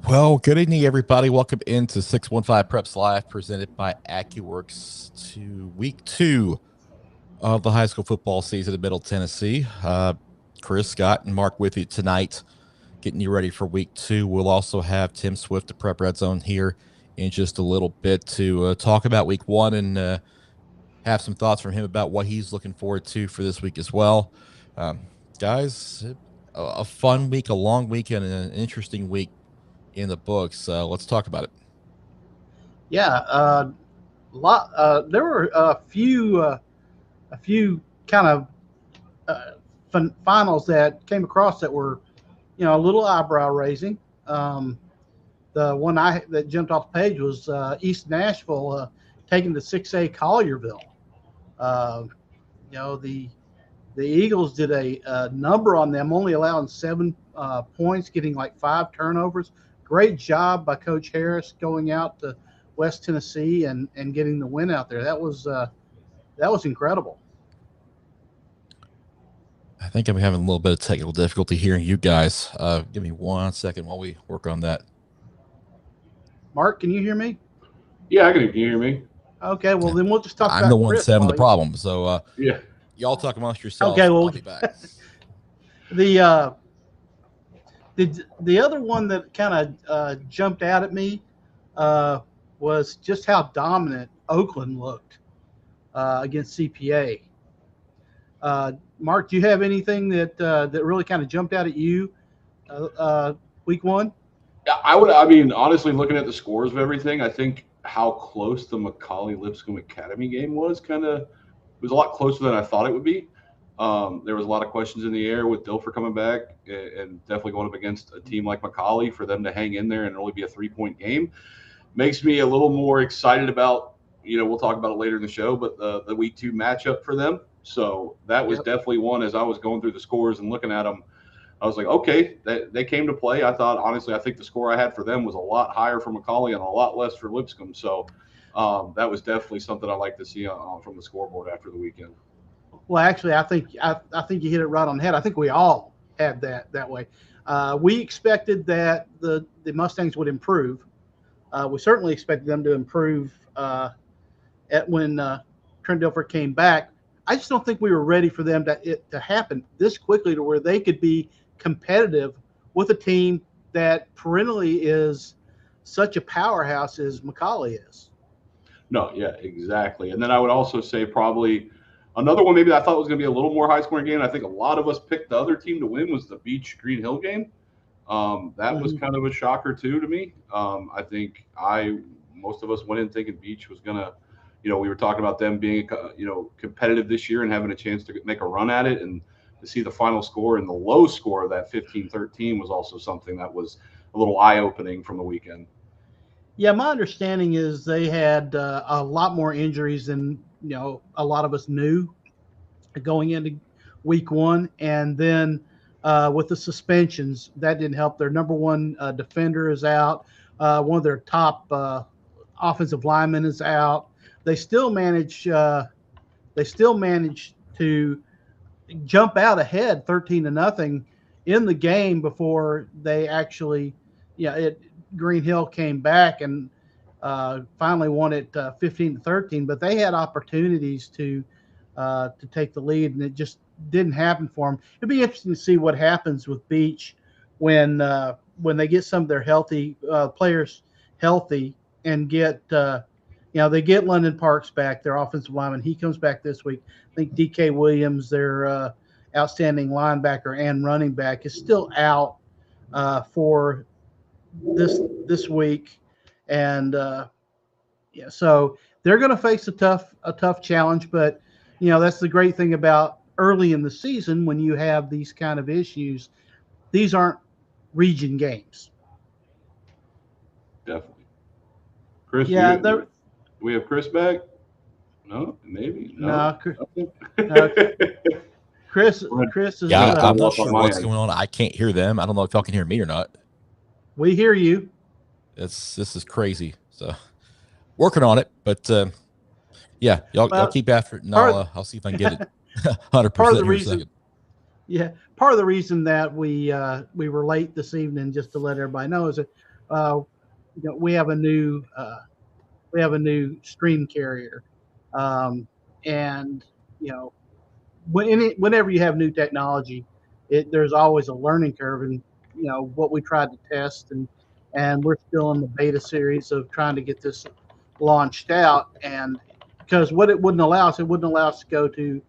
Well, good evening, everybody. Welcome into 615 Preps Live, presented by AccuWorks to week two of the high school football season in Middle Tennessee. Chris, Scott, and Mark with you tonight, getting you ready for week two. We'll also have Tim Swift of Prep Redzone here in just a little bit to talk about week one and have some thoughts from him about what he's looking forward to for this week as well. Guys, a fun week, a long week, and an interesting week in the books. Let's talk about it. Yeah, lot. There were a few kind of finals that came across that were, a little eyebrow raising. The one that jumped off the page was East Nashville taking the 6A Collierville. Uh, the Eagles did a number on them, only allowing 7 points, getting like 5 turnovers. Great job by Coach Harris going out to West Tennessee and getting the win out there. That was incredible. I think I'm having a little bit of technical difficulty hearing you guys. Give me 1 second while we work on that. Mark, can you hear me? Yeah, I can hear me. Okay, well then we'll just talk I'm about the one Chris having the while problem. So Yeah. y'all talk amongst yourselves. Okay, well, I'll be back. the the other one that kind of jumped out at me was just how dominant Oakland looked against CPA. Mark, do you have anything that really kind of jumped out at you week one? Yeah, I mean, honestly, looking at the scores of everything, I think how close the Macaulay Lipscomb Academy game was a lot closer than I thought it would be. There was a lot of questions in the air with Dilfer coming back and definitely going up against a team like Macaulay. For them to hang in there and only be a 3-point game makes me a little more excited about, we'll talk about it later in the show, but the week two matchup for them. So that was definitely one. As I was going through the scores and looking at them, I was like, okay, they came to play. I think the score I had for them was a lot higher for Macaulay and a lot less for Lipscomb. So that was definitely something I like to see from the scoreboard after the weekend. Well, actually, I think you hit it right on the head. I think we all had that way. We expected that the Mustangs would improve. We certainly expected them to improve when Trent Dilfer came back. I just don't think we were ready for them to happen this quickly to where they could be competitive with a team that perennially is such a powerhouse as Macaulay is. No, yeah, exactly. And then I would also say probably another one maybe I thought was going to be a little more high-scoring game. I think a lot of us picked the other team to win was the Beach Green Hill game. That was kind of a shocker too to me. I think most of us went in thinking Beach was going to, we were talking about them being, competitive this year and having a chance to make a run at it, and to see the final score and the low score of that 15-13 was also something that was a little eye-opening from the weekend. Yeah, my understanding is they had a lot more injuries than a lot of us knew going into week one, and then with the suspensions, that didn't help. Their number one defender is out. One of their top offensive linemen is out. They still manage to jump out ahead 13-0 in the game before they actually, Green Hill came back and finally won it 15-13. But they had opportunities to take the lead, and it just didn't happen for them. It'd be interesting to see what happens with Beach when they get some of their healthy players healthy and get. They get London Parks back, their offensive lineman. He comes back this week. I think DK Williams, their outstanding linebacker and running back, is still out for this week, and so they're going to face a tough challenge. But that's the great thing about early in the season when you have these kind of issues. These aren't region games. Definitely, Chris. Yeah, we have Chris back? No, maybe. No. Chris is. Yeah, I'm not sure what's going on. I can't hear them. I don't know if y'all can hear me or not. We hear you. This is crazy. So working on it, but yeah, y'all keep after it, and I'll see if I can get it 100%. Part of the reason, part of the reason that we were late this evening, just to let everybody know, is that we have a new stream carrier, um, and you know whenever you have new technology, there's always a learning curve, and what we tried to test, and we're still in the beta series of trying to get this launched out, and because what it wouldn't allow us to go to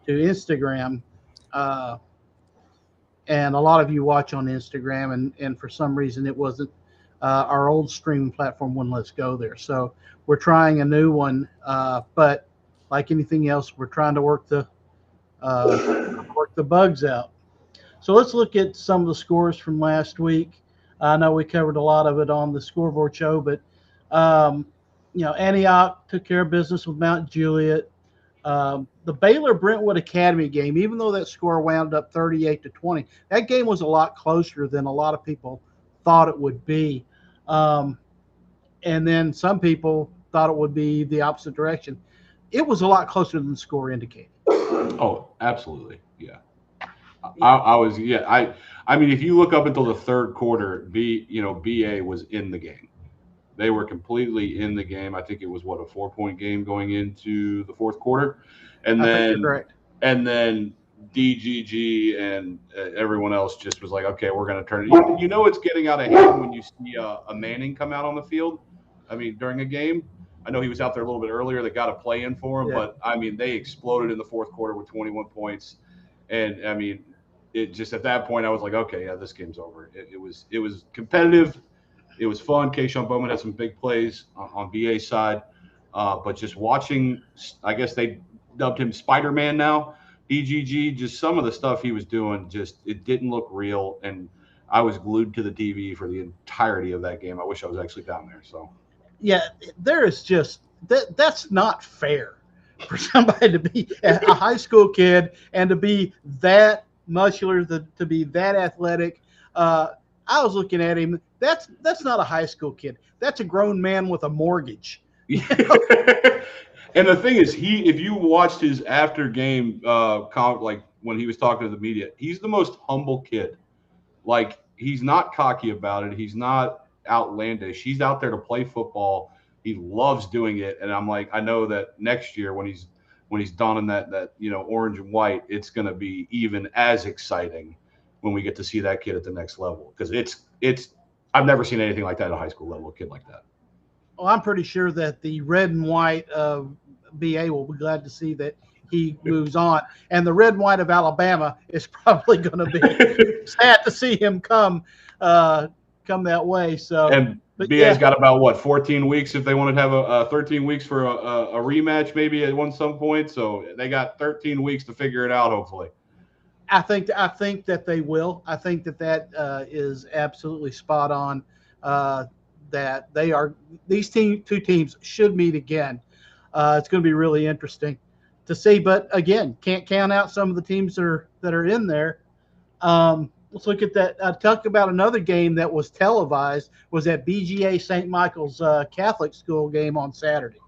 Instagram. Uh, and a lot of you watch on Instagram, and for some reason it wasn't our old streaming platform wouldn't let us go there. So we're trying a new one, but like anything else, we're trying to work the bugs out. So let's look at some of the scores from last week. I know we covered a lot of it on the scoreboard show, but um, Antioch took care of business with Mount Juliet. The Baylor Brentwood Academy game, even though that score wound up 38-20, that game was a lot closer than a lot of people thought it would be. Um, and then some people thought it would be the opposite direction. It was a lot closer than the score indicated. Oh, absolutely. Yeah. I was, yeah. I mean, if you look up until the third quarter, BA was in the game. They were completely in the game. I think it was a 4-point game going into the fourth quarter, and I think you're then correct. and then DGG and everyone else just was like, okay, we're going to turn it. It's getting out of hand when you see a Manning come out on the field. I mean, during a game. I know he was out there a little bit earlier. They got a play in for him, Yeah. but I mean, they exploded in the fourth quarter with 21 points, and I mean, it just at that point I was like, okay, yeah, this game's over. It was competitive. It was fun. Keyshawn Bowman had some big plays on BA's side, but just watching, I guess they dubbed him Spider-Man now. DGG, just some of the stuff he was doing, just it didn't look real, and I was glued to the TV for the entirety of that game. I wish I was actually down there. So. Yeah, there is just that's not fair for somebody to be a high school kid and to be that muscular, to be that athletic. I was looking at him. That's not a high school kid. That's a grown man with a mortgage. And the thing is, if you watched his after game, like when he was talking to the media, he's the most humble kid. Like, he's not cocky about it. He's not outlandish. He's out there to play football. He loves doing it. And I'm like, I know that next year when he's donning that orange and white, it's going to be even as exciting when we get to see that kid at the next level, because it's I've never seen anything like that at a high school level, a kid like that. Well, I'm pretty sure that the red and white of BA will be glad to see that he moves on, and the red and white of Alabama is probably going to be sad to see him come that way. So, and BA's got about 14 weeks if they want to have 13 weeks for a rematch maybe at some point. So they got 13 weeks to figure it out, hopefully. I think that they will. I think that is absolutely spot on. That these two teams should meet again. It's going to be really interesting to see. But again, can't count out some of the teams that are in there. Let's look at that. Talk about another game that was televised. Was that BGA St. Michael's Catholic School game on Saturday?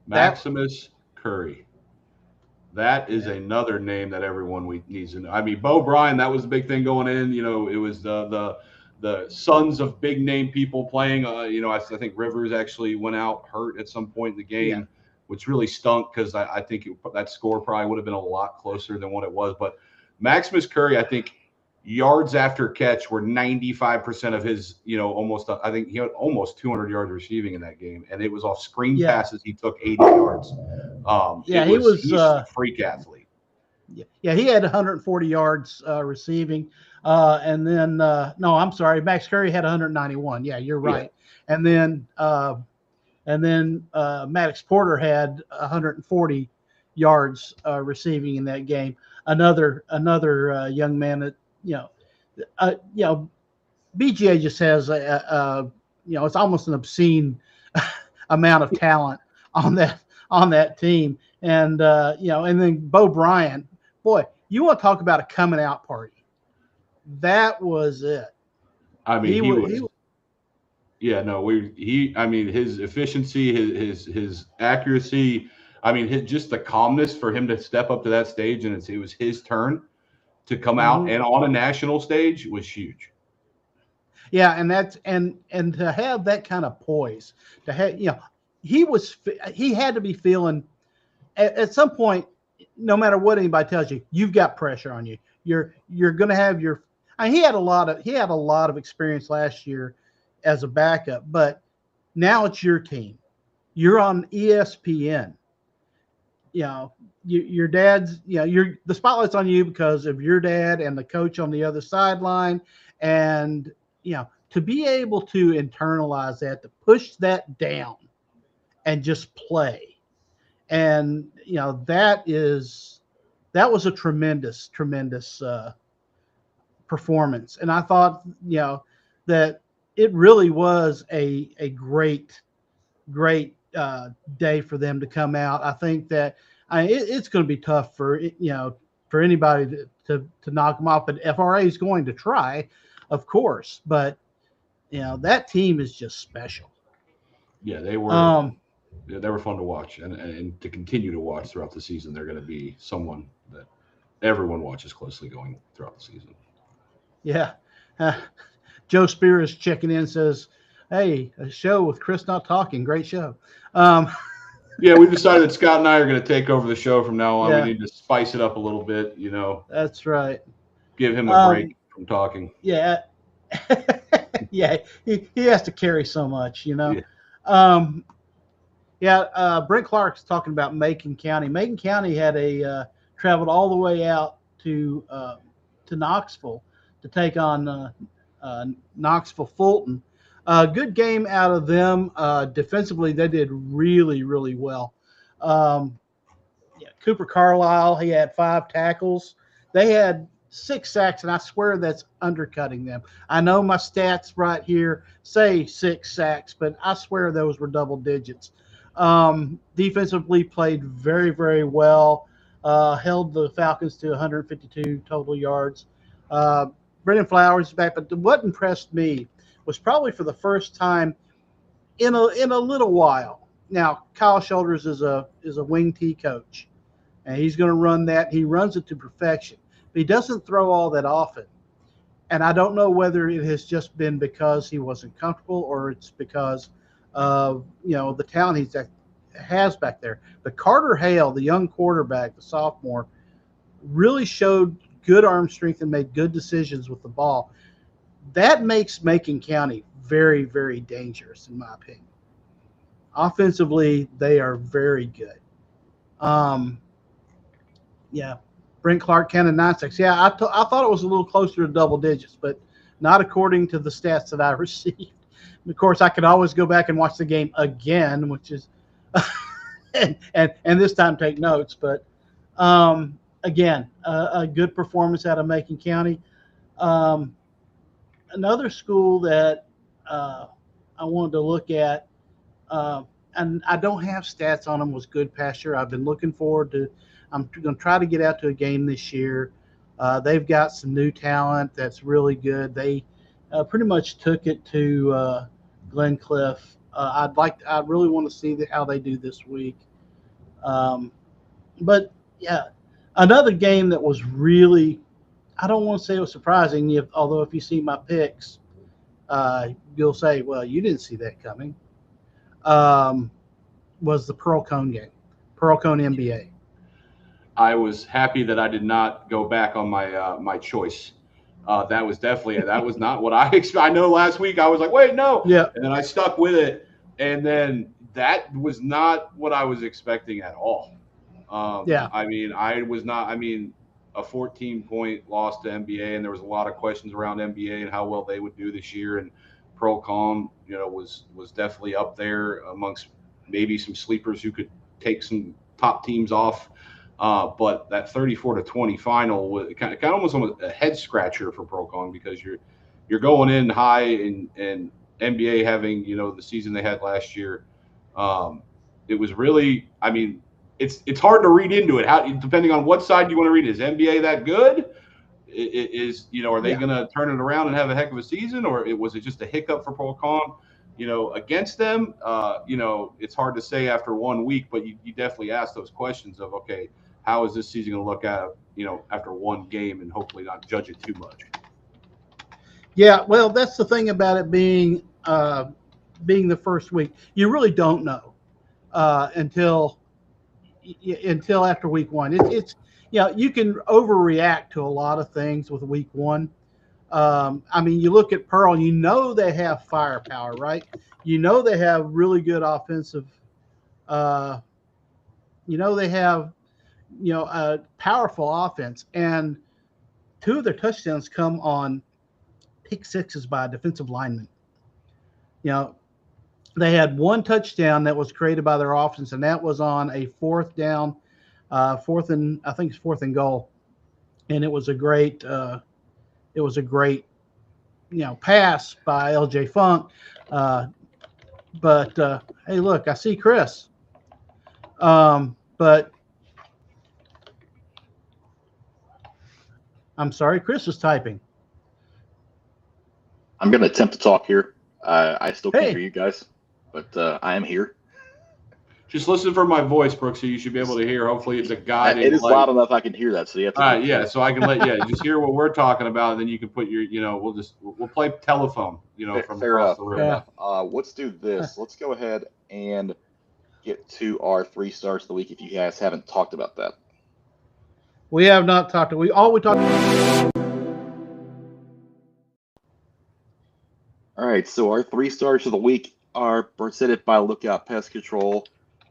Maximus Curry. That is another name that everyone needs to know. I mean, Bo Bryan, that was the big thing going in. It was the sons of big name people playing. I think Rivers actually went out hurt at some point in the game, which really stunk because I think that score probably would have been a lot closer than what it was. But Maximus Curry, I think yards after catch were 95% of his, I think he had almost 200 yards receiving in that game. And it was off screen passes. He took 80 yards. He's a freak athlete. Yeah, he had 140 yards receiving. And then, no, I'm sorry. Max Curry had 191. Yeah, you're right. Yeah. And then Maddox Porter had 140 yards receiving in that game. Another young man that, BGA just has it's almost an obscene amount of talent on that team. And and then Bo Bryan, boy, you want to talk about a coming out party. That was it. I mean, his efficiency, his accuracy, I mean, just the calmness for him to step up to that stage, and it was his turn to come out and on a national stage was huge. Yeah, and that's and to have that kind of poise, to have he had to be feeling at some point, no matter what anybody tells you, you've got pressure on you. You're going to have your. He had a lot of experience last year as a backup, but now it's your team. You're on ESPN. You know, your dad's. The spotlight's on you because of your dad and the coach on the other sideline, and to be able to internalize that, to push that down, and just play. And that was a tremendous performance. And I thought that it really was a great day for them to come out. I think that it's going to be tough for anybody to knock them off, but FRA is going to try, of course. But that team is just special. Yeah, they were. They were fun to watch, and to continue to watch throughout the season. They're going to be someone that everyone watches closely going throughout the season. Yeah. Joe Spear is checking in, says, "Hey, a show with Chris not talking. Great show." Yeah, we've decided that Scott and I are going to take over the show from now on. Yeah. We need to spice it up a little bit, That's right. Give him a break from talking. Yeah. Yeah, he has to carry so much, Yeah. Brent Clark's talking about Macon County. Macon County had traveled all the way out to Knoxville to take on Knoxville Fulton. Good game out of them. Defensively, they did really, really well. Cooper Carlisle, he had 5 tackles. They had 6 sacks, and I swear that's undercutting them. I know my stats right here say 6 sacks, but I swear those were double digits. Defensively played very, very well. Held the Falcons to 152 total yards. Brendan Flowers is back, but what impressed me was probably for the first time in a little while. Now, Kyle Shoulders is a wing T coach, and he's going to run that. He runs it to perfection, but he doesn't throw all that often. And I don't know whether it has just been because he wasn't comfortable or it's because of the talent he has back there. But Carter Hale, the young quarterback, the sophomore, really showed good arm strength and made good decisions with the ball. That makes Macon County very, very dangerous, in my opinion. Offensively, they are very good. Brent Clark counted 9 sacks. Yeah, I thought it was a little closer to double digits, but not according to the stats that I received. Of course, I could always go back and watch the game again, which is and this time take notes. But again, a good performance out of Macon County. Another school that I wanted to look at, and I don't have stats on them, was Good Pasture. I've been looking forward to. I'm going to try to get out to a game this year. They've got some new talent that's really good. They pretty much took it to Glencliff. I really want to see how they do this week. But yeah, another game that was really, I don't want to say it was surprising, although if you see my picks, you'll say, well, you didn't see that coming, was the Pearl Cone game, Pearl Cone MBA. I was happy that I did not go back on my choice. That was not what I expected. I know last week I was like, wait, no. Yeah. And then I stuck with it. And then that was not what I was expecting at all. I mean, a 14-point loss to MBA, and there was a lot of questions around MBA and how well they would do this year. And Pearl Cone, was definitely up there amongst maybe some sleepers who could take some top teams off. But that 34-20 final was kind of almost a head scratcher for Pearl Cone, because you're going in high, and NBA having the season they had last year. It was really, I mean, it's hard to read into it. How, depending on what side you want to read, is NBA that good? Are they going to turn it around and have a heck of a season, or was it just a hiccup for Pearl Cone? Against them, it's hard to say after 1 week, but you definitely ask those questions of, okay, how is this season going to look at, after one game, and hopefully not judge it too much. Yeah, well, that's the thing about it being the first week. You really don't know until after week one. It's you can overreact to a lot of things with week one. I mean, you look at Pearl, you know they have firepower, right? You know they have really good offensive. Uh, you know they have a powerful offense, and two of their touchdowns come on pick sixes by a defensive lineman. You know, they had one touchdown that was created by their offense, and that was on a fourth down, I think it's fourth and goal, and it was a great pass by L.J. Funk. Uh, but hey, look, I see Chris. But I'm sorry, Chris is typing. I'm going to attempt to talk here. I still can't Hey. hear you guys, but I am here. Just listen for my voice, Brooks, so you should be able to hear. Hopefully, it's a guiding It is light. loud enough I can hear that. So you have to. Yeah, so I can just hear what we're talking about, and then you can put your, we'll play telephone, from fair across enough. the room. Fair enough. Let's do this. Let's go ahead and get to our 3 stars of the week. If you guys haven't talked about that, We have not talked. We talked. All right. So our 3 stars of the week are presented by Lookout Pest Control,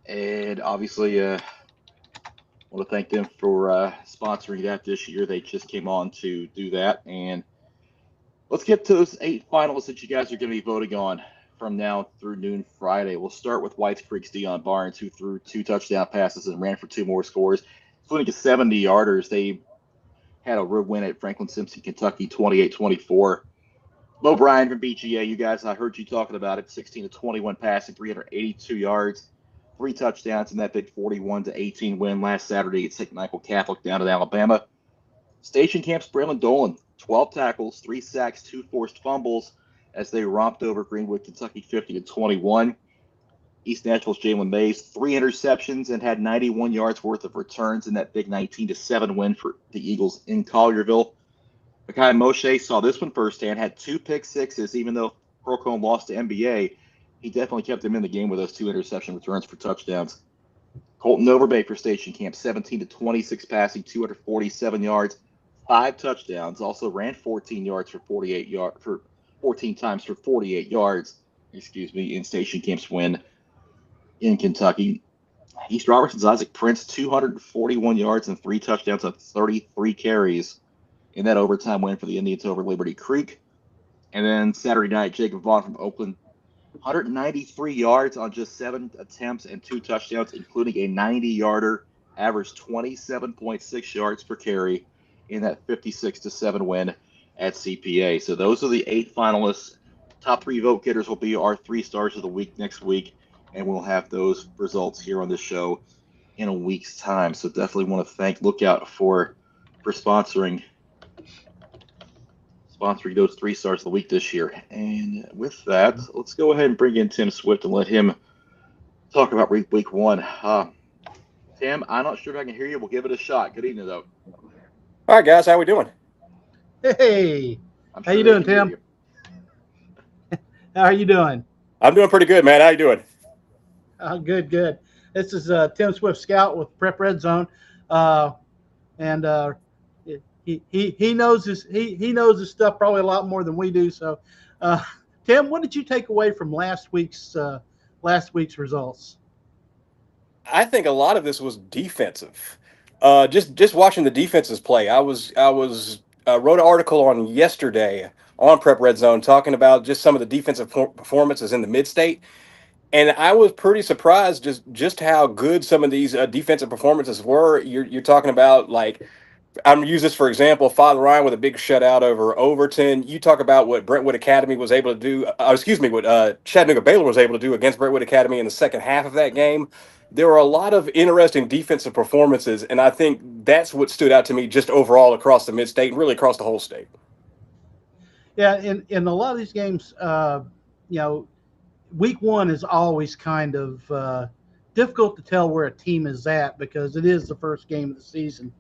and obviously, I want to thank them for sponsoring that this year. They just came on to do that, and let's get to those 8 finalists that you guys are going to be voting on from now through noon Friday. We'll start with White Creek's Dion Barnes, who threw 2 touchdown passes and ran for 2 more scores, including a 70-yarders. They had a road win at Franklin Simpson, Kentucky, 28-24. Bo Bryan from BGA, you guys, I heard you talking about it, 16-21 passing, 382 yards, 3 touchdowns in that big 41-18 win last Saturday at St. Michael Catholic down in Alabama. Station Camp's Braylon Dolan, 12 tackles, 3 sacks, 2 forced fumbles as they romped over Greenwood, Kentucky, 50-21. East Nashville's Jalen Mays, 3 interceptions and had 91 yards worth of returns in that big 19-7 win for the Eagles in Collierville. Mekhi Moshe saw this one firsthand, had 2 pick sixes, even though Procone lost to NBA. He definitely kept him in the game with those 2 interception returns for touchdowns. Colton Overbay for Station Camp, 17-26 passing, 247 yards, 5 touchdowns. Also ran 14 yards for 14 times for 48 yards. In Station Camp's win in Kentucky. East Robertson's Isaac Prince, 241 yards and 3 touchdowns on 33 carries in that overtime win for the Indians over Liberty Creek. And then Saturday night, Jacob Vaughn from Oakland, 193 yards on just 7 attempts and 2 touchdowns, including a 90-yarder, averaged 27.6 yards per carry in that 56-7 win at CPA. So those are the 8 finalists. Top 3 vote getters will be our 3 stars of the week next week, and we'll have those results here on the show in a week's time. So definitely want to thank Lookout for sponsoring those 3 stars of the week this year. And with that, let's go ahead and bring in Tim Swift and let him talk about week 1. Tim, I'm not sure if I can hear you. We'll give it a shot. Good evening, though. All right, guys, how we doing? Hey, How you doing, Tim? How are you doing? I'm doing pretty good, man. How you doing? Good. This is Tim Swift, Scout with Prep Redzone, and he knows his stuff probably a lot more than we do. So, Tim, what did you take away from last week's results? I think a lot of this was defensive. Just watching the defenses play. I wrote an article on yesterday on Prep Redzone talking about just some of the defensive performances in the mid-state, and I was pretty surprised just how good some of these defensive performances were. You're talking about, like, I'm going to use this for example, Father Ryan with a big shutout over Overton. You talk about what Brentwood Academy was able to do, what Chattanooga Baylor was able to do against Brentwood Academy in the second half of that game. There were a lot of interesting defensive performances, and I think that's what stood out to me just overall across the mid-state and really across the whole state. Yeah, in a lot of these games, week 1 is always kind of difficult to tell where a team is at because it is the first game of the season.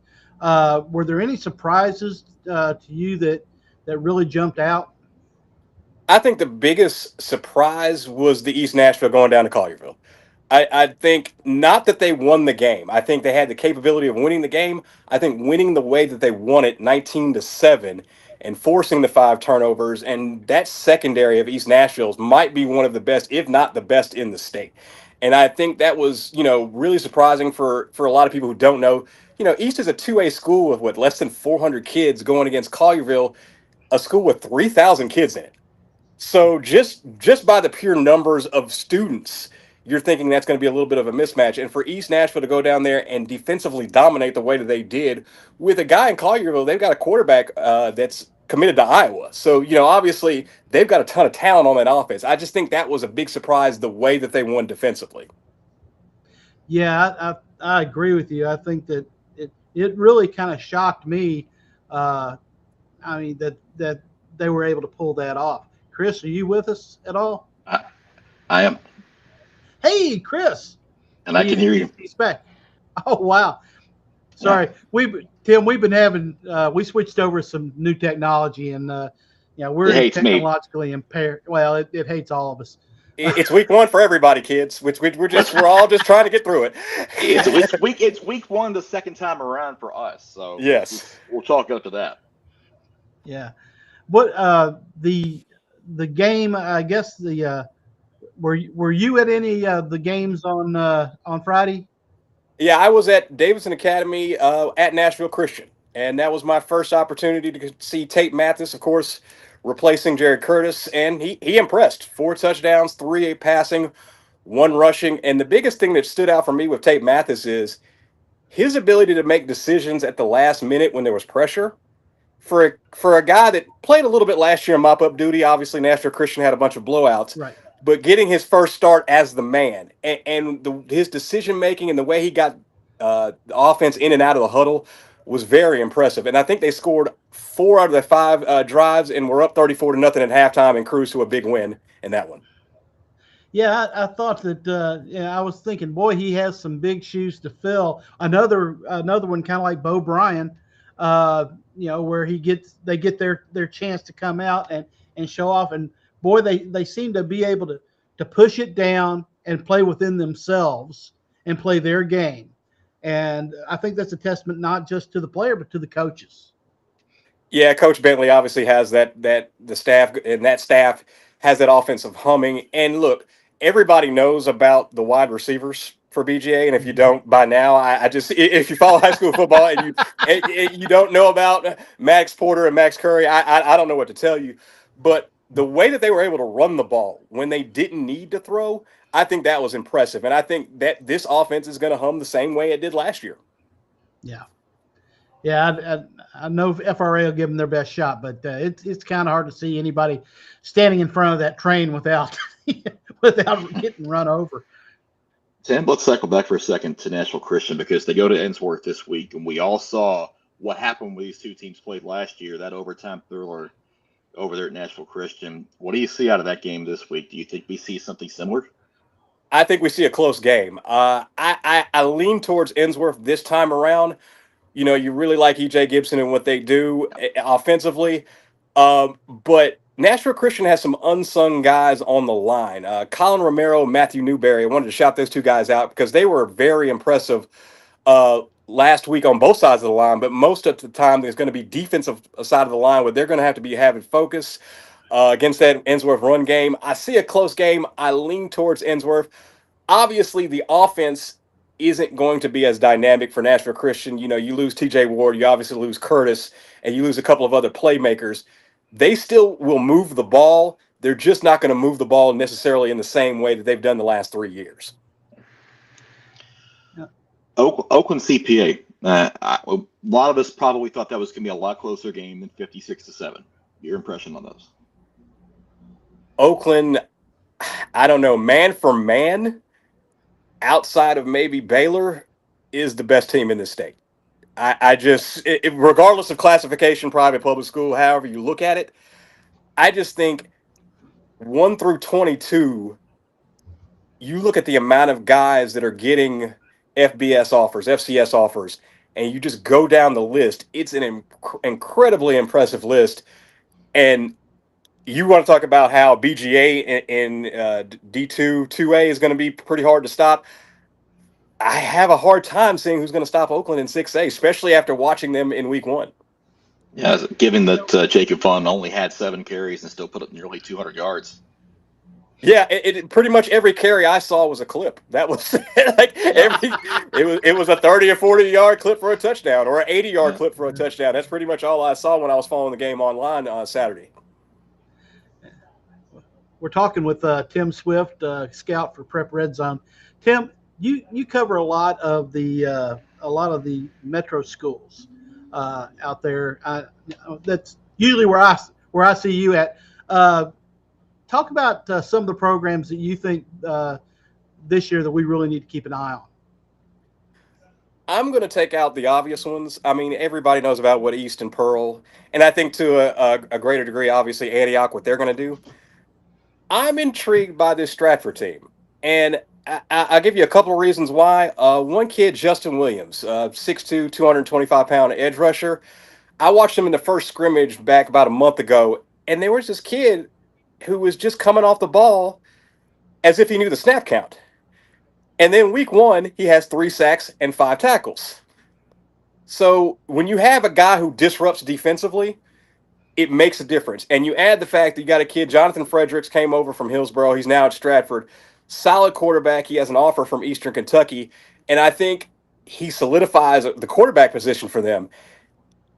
Were there any surprises to you that really jumped out? I think the biggest surprise was the East Nashville going down to Collierville. I think not that they won the game. I think they had the capability of winning the game. I think winning the way that they won it, 19-7, and forcing the 5 turnovers, and that secondary of East Nashville's might be one of the best, if not the best, in the state. And I think that was, really surprising for a lot of people who don't know. East is a 2A school with less than 400 kids going against Collierville, a school with 3,000 kids in it. So just by the pure numbers of students, you're thinking that's going to be a little bit of a mismatch. And for East Nashville to go down there and defensively dominate the way that they did with a guy in Collierville, they've got a quarterback that's committed to Iowa. So, obviously they've got a ton of talent on that offense. I just think that was a big surprise the way that they won defensively. Yeah, I agree with you. I think that it really kind of shocked me. That they were able to pull that off. Chris, are you with us at all? I am. Hey, Chris. And I can hear you. He's back. Oh, wow. Sorry. Yeah. We've been having, we switched over some new technology and, we're technologically impaired. Well, it hates all of us. It's week 1 for everybody, kids. We're all just trying to get through it. It's week 1 the second time around for us. So yes, we'll chalk up to that. Yeah. What the game? I guess were you at any of the games on Friday? Yeah, I was at Davidson Academy at Nashville Christian, and that was my first opportunity to see Tate Mathis, of course, replacing Jared Curtis, and he impressed. 4 touchdowns, 3 passing, 1 rushing, and the biggest thing that stood out for me with Tate Mathis is his ability to make decisions at the last minute when there was pressure. For a guy that played a little bit last year in mop-up duty, obviously Nashville Christian had a bunch of blowouts. Right. But getting his first start as the man and his decision-making and the way he got the offense in and out of the huddle was very impressive. And I think they scored 4 out of the 5 drives and were up 34-0 at halftime and cruised to a big win in that one. Yeah, I thought that. I was thinking, boy, he has some big shoes to fill. Another one, kind of like Bo Bryan, where they get their chance to come out and show off. And boy, they seem to be able to push it down and play within themselves and play their game. And I think that's a testament not just to the player but to the coaches. Yeah, Coach Bentley obviously has that the staff, and that staff has that offensive humming. And look, everybody knows about the wide receivers for BGA, and if you don't by now, I just, if you follow high school football and you don't know about Max Porter and Max Curry, I don't know what to tell you. But the way that they were able to run the ball when they didn't need to throw, I think that was impressive. And I think that this offense is going to hum the same way it did last year. Yeah. Yeah, I know FRA will give them their best shot, but it's kind of hard to see anybody standing in front of that train without getting run over. Tim, let's cycle back for a second to Nashville Christian because they go to Ensworth this week, and we all saw what happened when these two teams played last year, that overtime thriller over there at Nashville Christian. What do you see out of that game this week? Do you think we see something similar? I think we see a close game. I lean towards Ensworth this time around. You really like EJ Gibson and what they do offensively. But Nashville Christian has some unsung guys on the line. Colin Romero, Matthew Newberry. I wanted to shout those 2 guys out because they were very impressive last week on both sides of the line. But most of the time, there's going to be defensive side of the line where they're going to have to be having focus against that Ensworth run game. I see a close game. I lean towards Ensworth. Obviously, the offense isn't going to be as dynamic for Nashville Christian. You lose TJ Ward, you obviously lose Curtis, and you lose a couple of other playmakers. They still will move the ball. They're just not going to move the ball necessarily in the same way that they've done the last 3 years. Oakland CPA. A lot of us probably thought that was going to be a lot closer game than 56-7. Your impression on those? Oakland, I don't know, man for man, outside of maybe Baylor, is the best team in this state. I just, regardless of classification, private, public school, however you look at it, I just think 1 through 22, you look at the amount of guys that are getting FBS offers, FCS offers, and you just go down the list. It's an incredibly impressive list. And you want to talk about how BGA in D2 2A is going to be pretty hard to stop. I have a hard time seeing who's going to stop Oakland in 6A, especially after watching them in week 1. Yeah, given that Jacob Vaughn only had 7 carries and still put up nearly 200 yards. Yeah, it pretty much every carry I saw was a clip. That was like it was a 30 or 40-yard clip for a touchdown or an 80-yard clip for a touchdown. That's pretty much all I saw when I was following the game online on Saturday. We're talking with Tim Swift, scout for Prep Redzone. Tim, you cover a lot of the metro schools out there. That's usually where I see you at. Talk about some of the programs that you think this year that we really need to keep an eye on. I'm going to take out the obvious ones. I mean, everybody knows about what East and Pearl, and I think to a greater degree, obviously, Antioch, what they're going to do. I'm intrigued by this Stratford team, and I'll give you a couple of reasons why. One kid, Justin Williams, 6'2", 225-pound edge rusher. I watched him in the first scrimmage back about a month ago, and there was this kid who was just coming off the ball as if he knew the snap count. And then week 1, he has 3 sacks and 5 tackles. So when you have a guy who disrupts defensively, it makes a difference. And you add the fact that you got a kid, Jonathan Fredericks, came over from Hillsborough. He's now at Stratford. Solid quarterback. He has an offer from Eastern Kentucky. And I think he solidifies the quarterback position for them.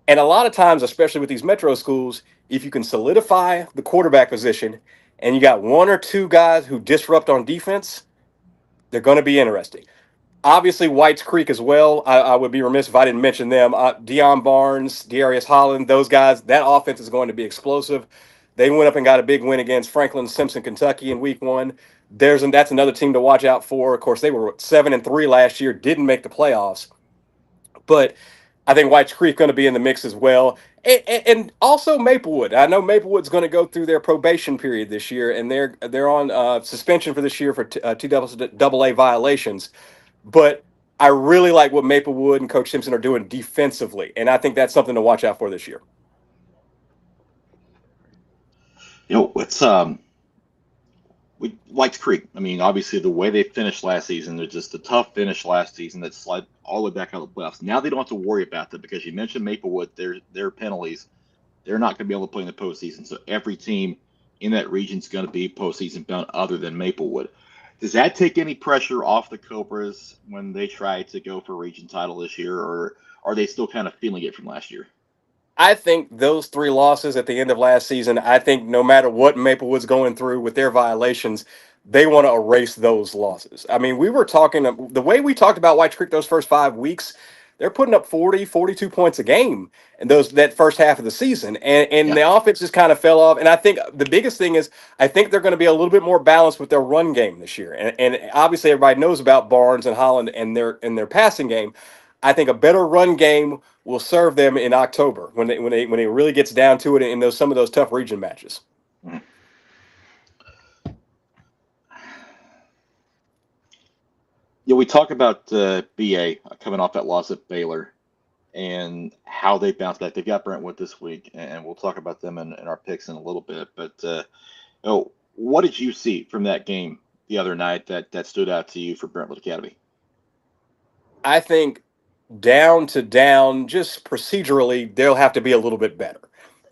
And a lot of times, especially with these metro schools, if you can solidify the quarterback position and you got 1 or 2 guys who disrupt on defense, they're going to be interesting. Obviously, White's Creek as well. I would be remiss if I didn't mention them. Deion Barnes, Darius Holland, those guys, that offense is going to be explosive. They went up and got a big win against Franklin Simpson, Kentucky in week 1. That's another team to watch out for. Of course, they were 7-3 last year, didn't make the playoffs. But I think White's Creek going to be in the mix as well. And also Maplewood. I know Maplewood's going to go through their probation period this year, and they're on suspension for this year for two AA violations. But I really like what Maplewood and Coach Simpson are doing defensively, and I think that's something to watch out for this year. It's White's Creek. I mean, obviously the way they finished last season, they're just a tough finish last season that slid all the way back out of the playoffs. Now they don't have to worry about that because you mentioned Maplewood, their penalties, they're not going to be able to play in the postseason. So every team in that region is going to be postseason bound other than Maplewood. Does that take any pressure off the Cobras when they try to go for a region title this year, or are they still kind of feeling it from last year? I think those 3 losses at the end of last season, I think no matter what Maplewood's going through with their violations, they want to erase those losses. I mean, we were talking, the way we talked about White Creek those first 5 weeks, they're putting up 40, 42 points a game in that first half of the season. And the offense just kind of fell off. And I think the biggest thing is I think they're going to be a little bit more balanced with their run game this year. And obviously everybody knows about Barnes and Holland and their passing game. I think a better run game will serve them in October when it really gets down to it in some of those tough region matches. Yeah, we talk about BA coming off that loss at Baylor and how they bounced back. They've got Brentwood this week, and we'll talk about them in our picks in a little bit. But what did you see from that game the other night that stood out to you for Brentwood Academy? I think down, just procedurally, they'll have to be a little bit better.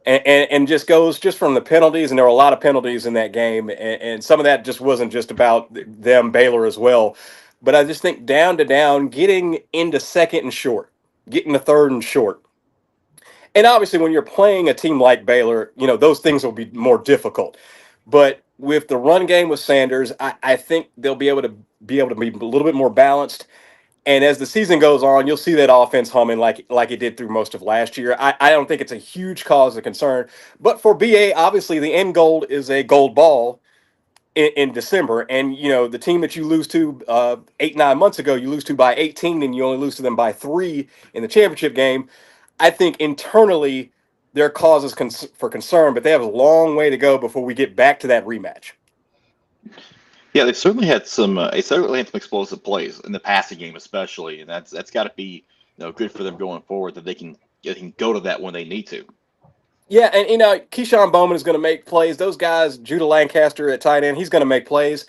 And just goes just from the penalties, and there were a lot of penalties in that game, and some of that just wasn't just about them, Baylor as well. But I just think down, getting into second and short, getting to third and short. And obviously when you're playing a team like Baylor, those things will be more difficult. But with the run game with Sanders, I think they'll be able to be a little bit more balanced. And as the season goes on, you'll see that offense humming like it did through most of last year. I don't think it's a huge cause of concern. But for BA, obviously the end goal is a gold ball in December. And, the team that you lose to 8-9 months ago, you lose to by 18 and you only lose to them by 3 in the championship game. I think internally there are causes for concern, but they have a long way to go before we get back to that rematch. Yeah, they've certainly had some explosive plays in the passing game, especially, and that's got to be good for them going forward that they can go to that when they need to. Yeah, and Keyshawn Bowman is going to make plays. Those guys, Judah Lancaster at tight end, he's going to make plays.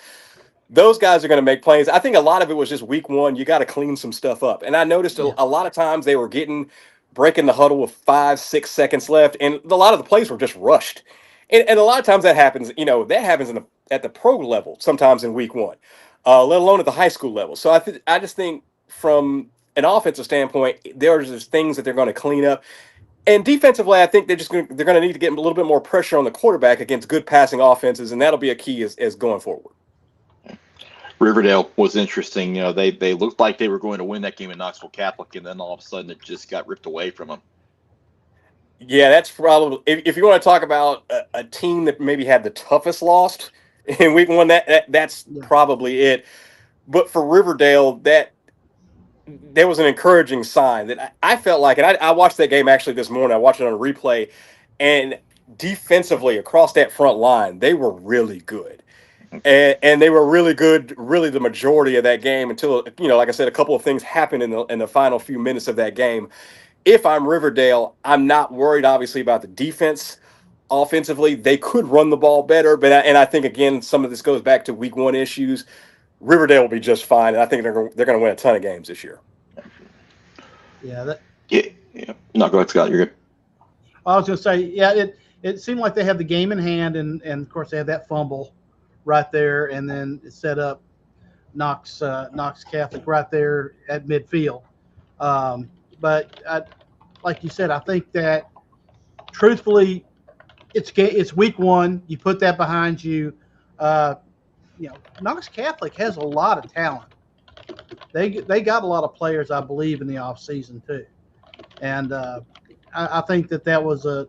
Those guys are going to make plays. I think a lot of it was just week one. You got to clean some stuff up. And I noticed Yeah. a lot of times they were breaking the huddle with 5, 6 seconds left. And a lot of the plays were just rushed. And a lot of times that happens, that happens at the pro level, sometimes in week one, let alone at the high school level. So I just think from an offensive standpoint, there's just things that they're going to clean up. And defensively, I think they're going to need to get a little bit more pressure on the quarterback against good passing offenses. And that'll be a key as going forward. Riverdale was interesting. They looked like they were going to win that game in Knoxville Catholic, and then all of a sudden it just got ripped away from them. Yeah, that's probably if you want to talk about a team that maybe had the toughest loss in week one. That's probably it. But for Riverdale, that there was an encouraging sign that I felt like, and I watched that game actually this morning. I watched it on a replay, and defensively across that front line, they were really good. And they were really good, really the majority of that game until, like I said, a couple of things happened in the final few minutes of that game. If I'm Riverdale, I'm not worried, obviously, about the defense. Offensively, they could run the ball better, but I think again, some of this goes back to week one issues. Riverdale will be just fine, and I think they're going to win a ton of games this year. Yeah. Yeah. No, go ahead, Scott. You're good. I was going to say, yeah, it seemed like they had the game in hand, and of course they had that fumble right there, and then it set up Knox Catholic right there at midfield. But like you said, I think that truthfully, it's week one. You put that behind you. Knox Catholic has a lot of talent. They got a lot of players, I believe, in the off season too, and I think that was a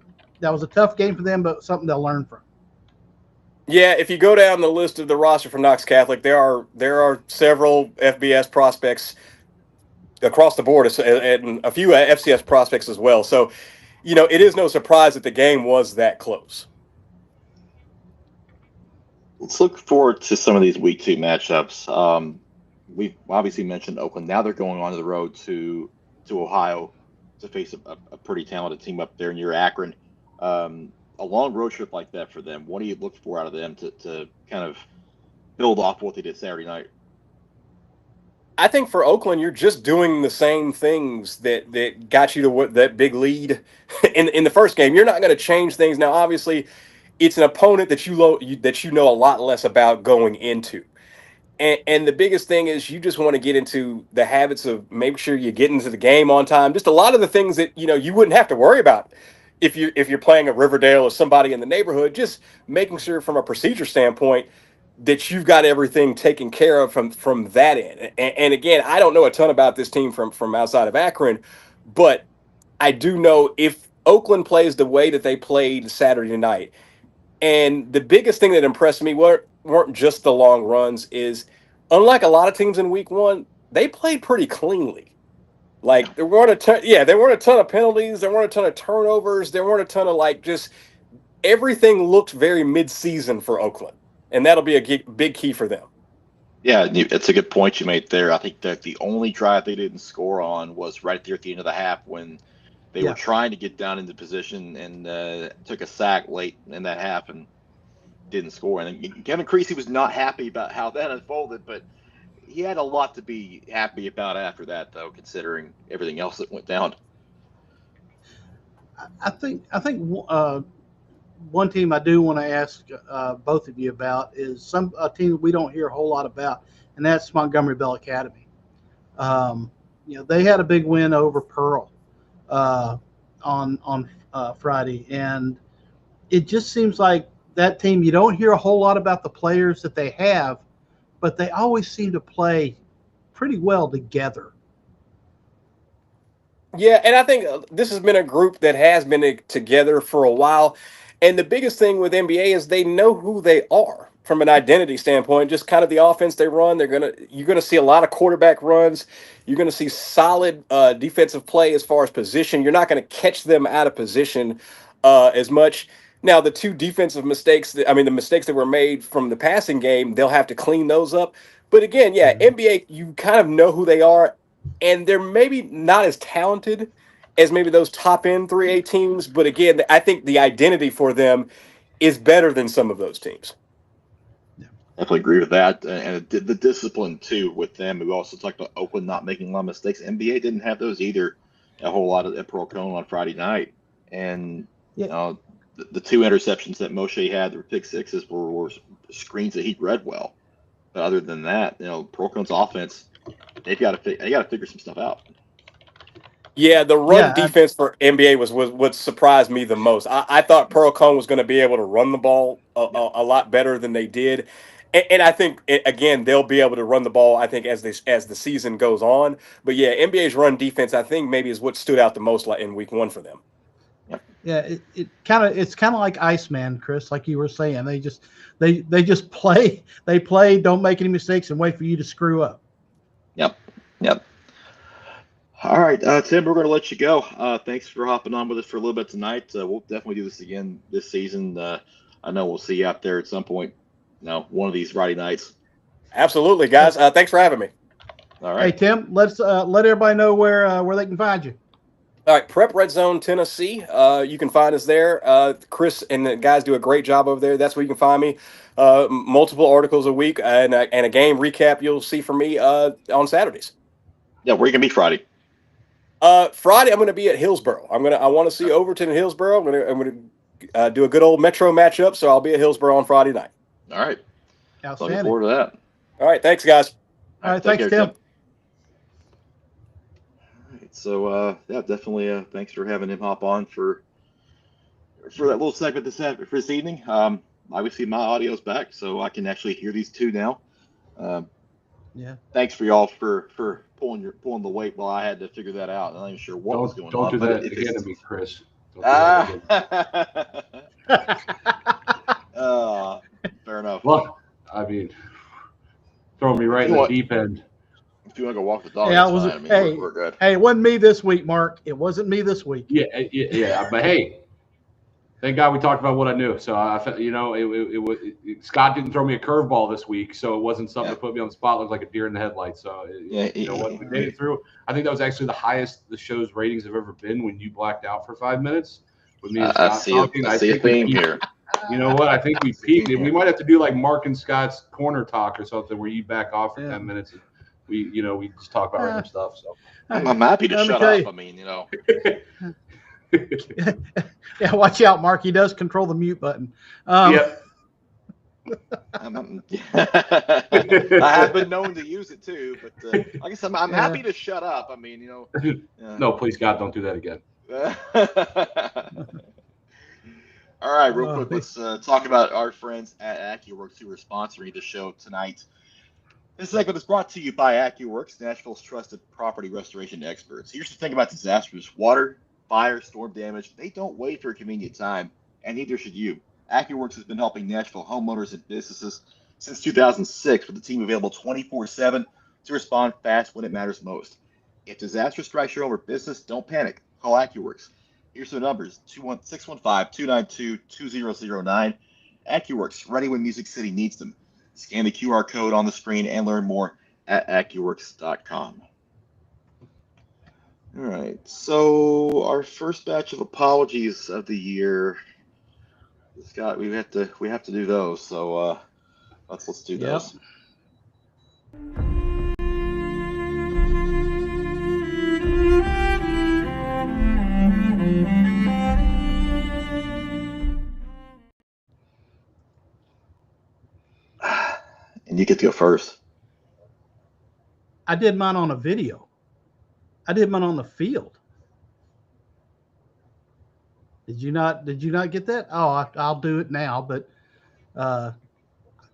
tough game for them, but something they'll learn from. Yeah, if you go down the list of the roster for Knox Catholic, there are several FBS prospects across the board, and a few FCS prospects as well. So, it is no surprise that the game was that close. Let's look forward to some of these week two matchups. We've obviously mentioned Oakland. Now they're going on the road to Ohio to face a pretty talented team up there near Akron. A long road trip like that for them, what do you look for out of them to kind of build off what they did Saturday night? I think for Oakland, you're just doing the same things that got you to that big lead in the first game. You're not going to change things. Now, obviously, it's an opponent that you know a lot less about going into. And the biggest thing is you just want to get into the habits of make sure you get into the game on time. Just a lot of the things that you wouldn't have to worry about if you're playing at Riverdale or somebody in the neighborhood. Just making sure from a procedure standpoint that you've got everything taken care of from that end. And again, I don't know a ton about this team from outside of Akron, but I do know if Oakland plays the way that they played Saturday night. And the biggest thing that impressed me weren't just the long runs. Is unlike a lot of teams in week one, they played pretty cleanly. Like there weren't a ton of penalties, there weren't a ton of turnovers, there weren't a ton of just everything looked very mid-season for Oakland, and that'll be a big key for them. Yeah, it's a good point you made there. I think that the only drive they didn't score on was right there at the end of the half when they were trying to get down into position and took a sack late in that half and didn't score. And Kevin Creasy was not happy about how that unfolded, but he had a lot to be happy about after that, though, considering everything else that went down. I think one team I do want to ask both of you about is a team that we don't hear a whole lot about, and that's Montgomery Bell Academy. They had a big win over Pearl on Friday, and it just seems like that team, you don't hear a whole lot about the players that they have, but they always seem to play pretty well together. Yeah, and I think this has been a group that has been together for a while. And the biggest thing with NBA is they know who they are from an identity standpoint, just kind of the offense they run. You're gonna see a lot of quarterback runs. You're gonna see solid defensive play as far as position. You're not gonna catch them out of position as much. Now, the two defensive mistakes, the mistakes that were made from the passing game, they'll have to clean those up. But again, NBA, you kind of know who they are, and they're maybe not as talented as maybe those top end 3A teams, but again, I think the identity for them is better than some of those teams. Definitely agree with that, and the discipline too with them. We also talked about Oakland not making a lot of mistakes. NBA didn't have those either. A whole lot at Pearl Cone on Friday night, and the 2 interceptions that Moshe had, the pick sixes, were screens that he read well. But other than that, Pearl Cone's offense, they got to figure some stuff out. Yeah, the run defense for NBA was what surprised me the most. I thought Pearl Cone was going to be able to run the ball a lot better than they did. And I think, again, they'll be able to run the ball, I think, as the season goes on. But, yeah, NBA's run defense, I think, maybe is what stood out the most in week 1 for them. Yeah, it's kind of like Iceman, Chris, like you were saying. They just play. They play, don't make any mistakes, and wait for you to screw up. Yep. All right, Tim, we're going to let you go. Thanks for hopping on with us for a little bit tonight. We'll definitely do this again this season. I know we'll see you out there at some point. One of these Friday nights. Absolutely, guys. Thanks for having me. All right. Hey, Tim, let's let everybody know where they can find you. All right, Prep Redzone, Tennessee. You can find us there. Chris and the guys do a great job over there. That's where you can find me. Multiple articles a week and a game recap you'll see from me on Saturdays. Yeah, where you gonna be Friday? Friday, I'm going to be at Hillsboro. I want to see Overton and Hillsboro. I'm going to do a good old Metro matchup. So I'll be at Hillsboro on Friday night. All right. Outstanding. Looking forward to that. All right, thanks, guys. All right, thanks, Tim. All right, so definitely. Thanks for having him hop on for that little segment this evening. Obviously, my audio's back, so I can actually hear these two now. Thanks for y'all for pulling the weight while I had to figure that out. I'm not even sure what was going on. Don't do that again to me, Chris. Fair enough. Well, I mean, throwing me right in the deep end. If you want to go walk the dog, we're good. Hey, it wasn't me this week, Mark. It wasn't me this week. Yeah. But hey, thank God we talked about what I knew. So I felt, Scott didn't throw me a curveball this week, so it wasn't something to put me on the spot. Looked like a deer in the headlights. So you know what, we made it through. I think that was actually the highest the show's ratings have ever been when you blacked out for 5 minutes with me and Scott talking. I see a theme here. You know what? I think we peaked. We might have to do like Mark and Scott's corner talk or something where you back off for 10 minutes and we just talk about random stuff. So I'm happy to shut up. I mean, Yeah, watch out, Mark. He does control the mute button. Yep. I have been known to use it too, but I guess I'm happy to shut up. I mean, No, please, God, don't do that again. All right, real quick, let's talk about our friends at AccuWorks who are sponsoring the show tonight. This segment is brought to you by AccuWorks, Nashville's trusted property restoration experts. Here's the thing about disasters: water, fire, storm damage, they don't wait for a convenient time, and neither should you. AccuWorks has been helping Nashville homeowners and businesses since 2006 with a team available 24/7 to respond fast when it matters most. If disaster strikes your home or business, don't panic. Call AccuWorks. Here's the numbers: 615-292-2009. AccuWorks, ready when Music City needs them. Scan the QR code on the screen and learn more at AccuWorks.com. All right, so our first batch of apologies of the year, Scott, we have to do those. So let's do those. And you get to go first. I did mine on a video. I did mine on the field. Did you not get that? Oh, I'll do it now, but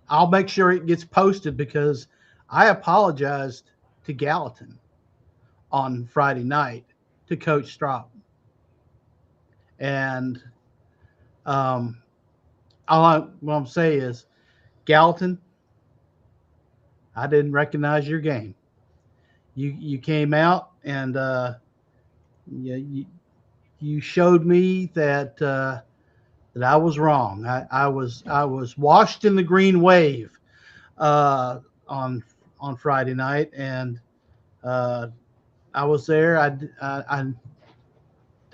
I'll make sure it gets posted because I apologized to Gallatin on Friday night to Coach Straub. And what I'm saying is, Gallatin, I didn't recognize your game. You came out and you showed me that I was wrong. I was washed in the green wave on Friday night, and I was there.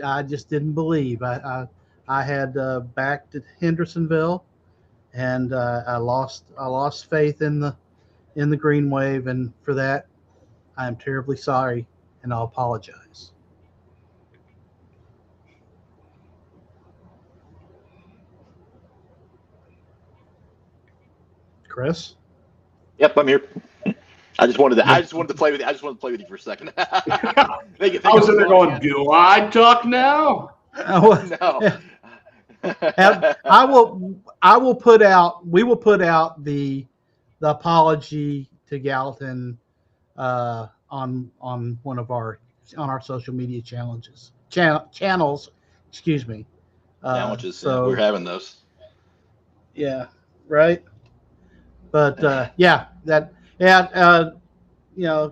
I just didn't believe. I had backed at Hendersonville, and I lost faith in the Green Wave, and for that, I am terribly sorry, and I'll apologize. Chris? Yep, I'm here. I just wanted to play with you. I just wanted to play with you for a second. I was sitting there going, "Do I talk now?" No. I will put out. We will put out the apology to Gallatin on one of our social media channels. Excuse me. Challenges. So we're having those. Yeah. Right. But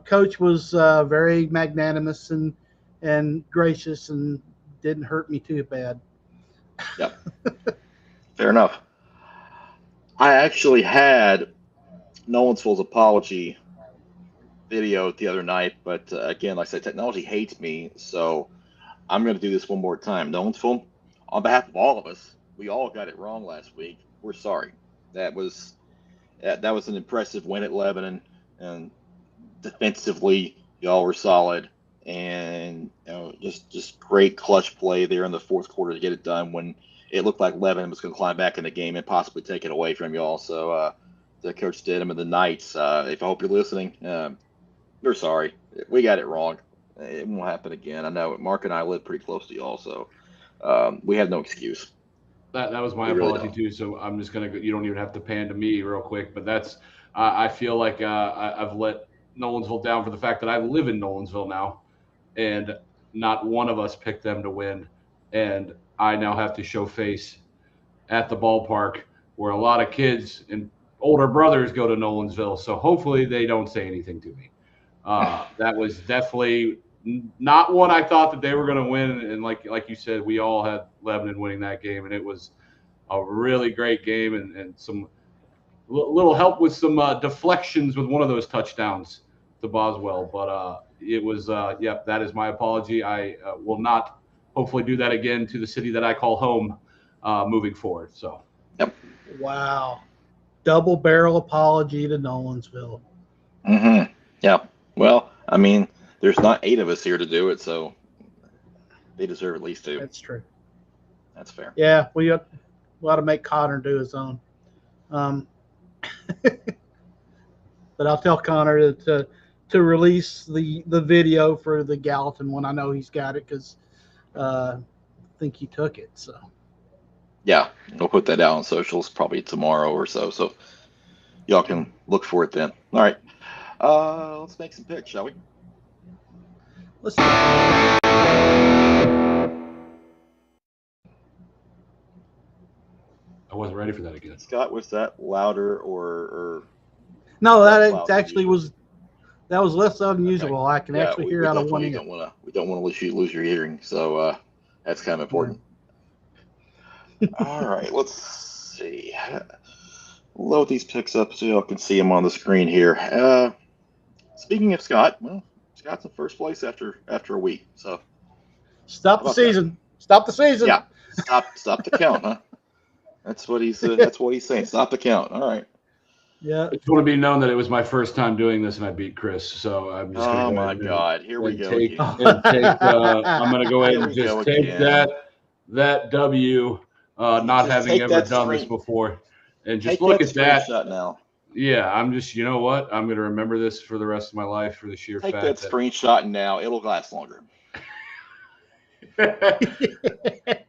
Coach was very magnanimous and gracious and didn't hurt me too bad. Yep. Fair enough. I actually had Nolensville's apology video the other night, but again, like I said, technology hates me, so I'm going to do this one more time. Nolensville, on behalf of all of us, we all got it wrong last week. We're sorry. That was an impressive win at Lebanon, and defensively, y'all were solid, and just great clutch play there in the fourth quarter to get it done when it looked like Lebanon was going to climb back in the game and possibly take it away from y'all. So, the Coach Stidham and the Knights, if I hope you're listening, we're sorry. We got it wrong. It won't happen again. I know Mark and I live pretty close to y'all, so we have no excuse. That was my apology too. So I'm just gonna. You don't even have to pan to me real quick, but that's. I feel like I've let Nolensville down for the fact that I live in Nolensville now, and not one of us picked them to win, and I now have to show face at the ballpark where a lot of kids and older brothers go to Nolensville. So hopefully they don't say anything to me. That was definitely not what I thought that they were going to win. And like you said, we all had Lebanon winning that game, and it was a really great game and some little help with some deflections with one of those touchdowns to Boswell. But it was, that is my apology. I will not hopefully do that again to the city that I call home moving forward. So, yep. Wow. Double barrel apology to Nolensville. Mm-hmm. Yeah. Well, I mean, there's not 8 of us here to do it, so they deserve at least 2. That's true. That's fair. Yeah, we ought to make Connor do his own. But I'll tell Connor to release the video for the Gallatin one. I know he's got it because I think he took it. So yeah, we'll put that out on socials probably tomorrow or so. So y'all can look for it then. All right, let's make some picks, shall we? Let's do it. I wasn't ready for that again. Scott, was that louder or? No, that actually was less unusual. Okay. I can actually hear out of one ear. We don't want to lose your hearing, so that's kind of important. All right, let's see. Load these picks up so y'all can see them on the screen here. Speaking of Scott, well, Scott's in first place after a week. So stop the season. That? Stop the season. Yeah, stop the count, huh? That's what he's saying. Stop the count. All right. Yeah. I just want to be known that it was my first time doing this and I beat Chris. So I'm just going to go ahead. God, here we go. I'm going to go ahead and just take that W, not having ever done this before. And just look at that. Now. Yeah, I'm just, you know what? I'm going to remember this for the rest of my life for the sheer fact that screenshot now. It'll last longer.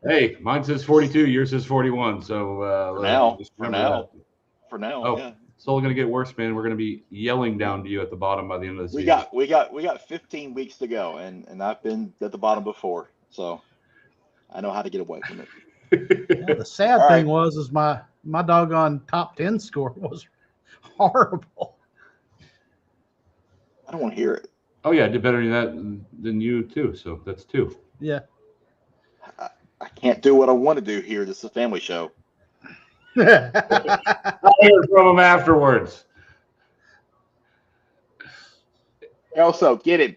Hey, mine says 42, yours says 41. So for now, oh, yeah. It's only going to get worse, man. We're going to be yelling down to you at the bottom by the end of the season. We got 15 weeks to go, and I've been at the bottom before, so I know how to get away from it. Yeah, the sad thing was my doggone top 10 score was horrible. I don't want to hear it. Oh yeah, I did better than you too. So that's 2. Yeah. I can't do what I want to do here. This is a family show. I'll hear from him afterwards. Also, get him.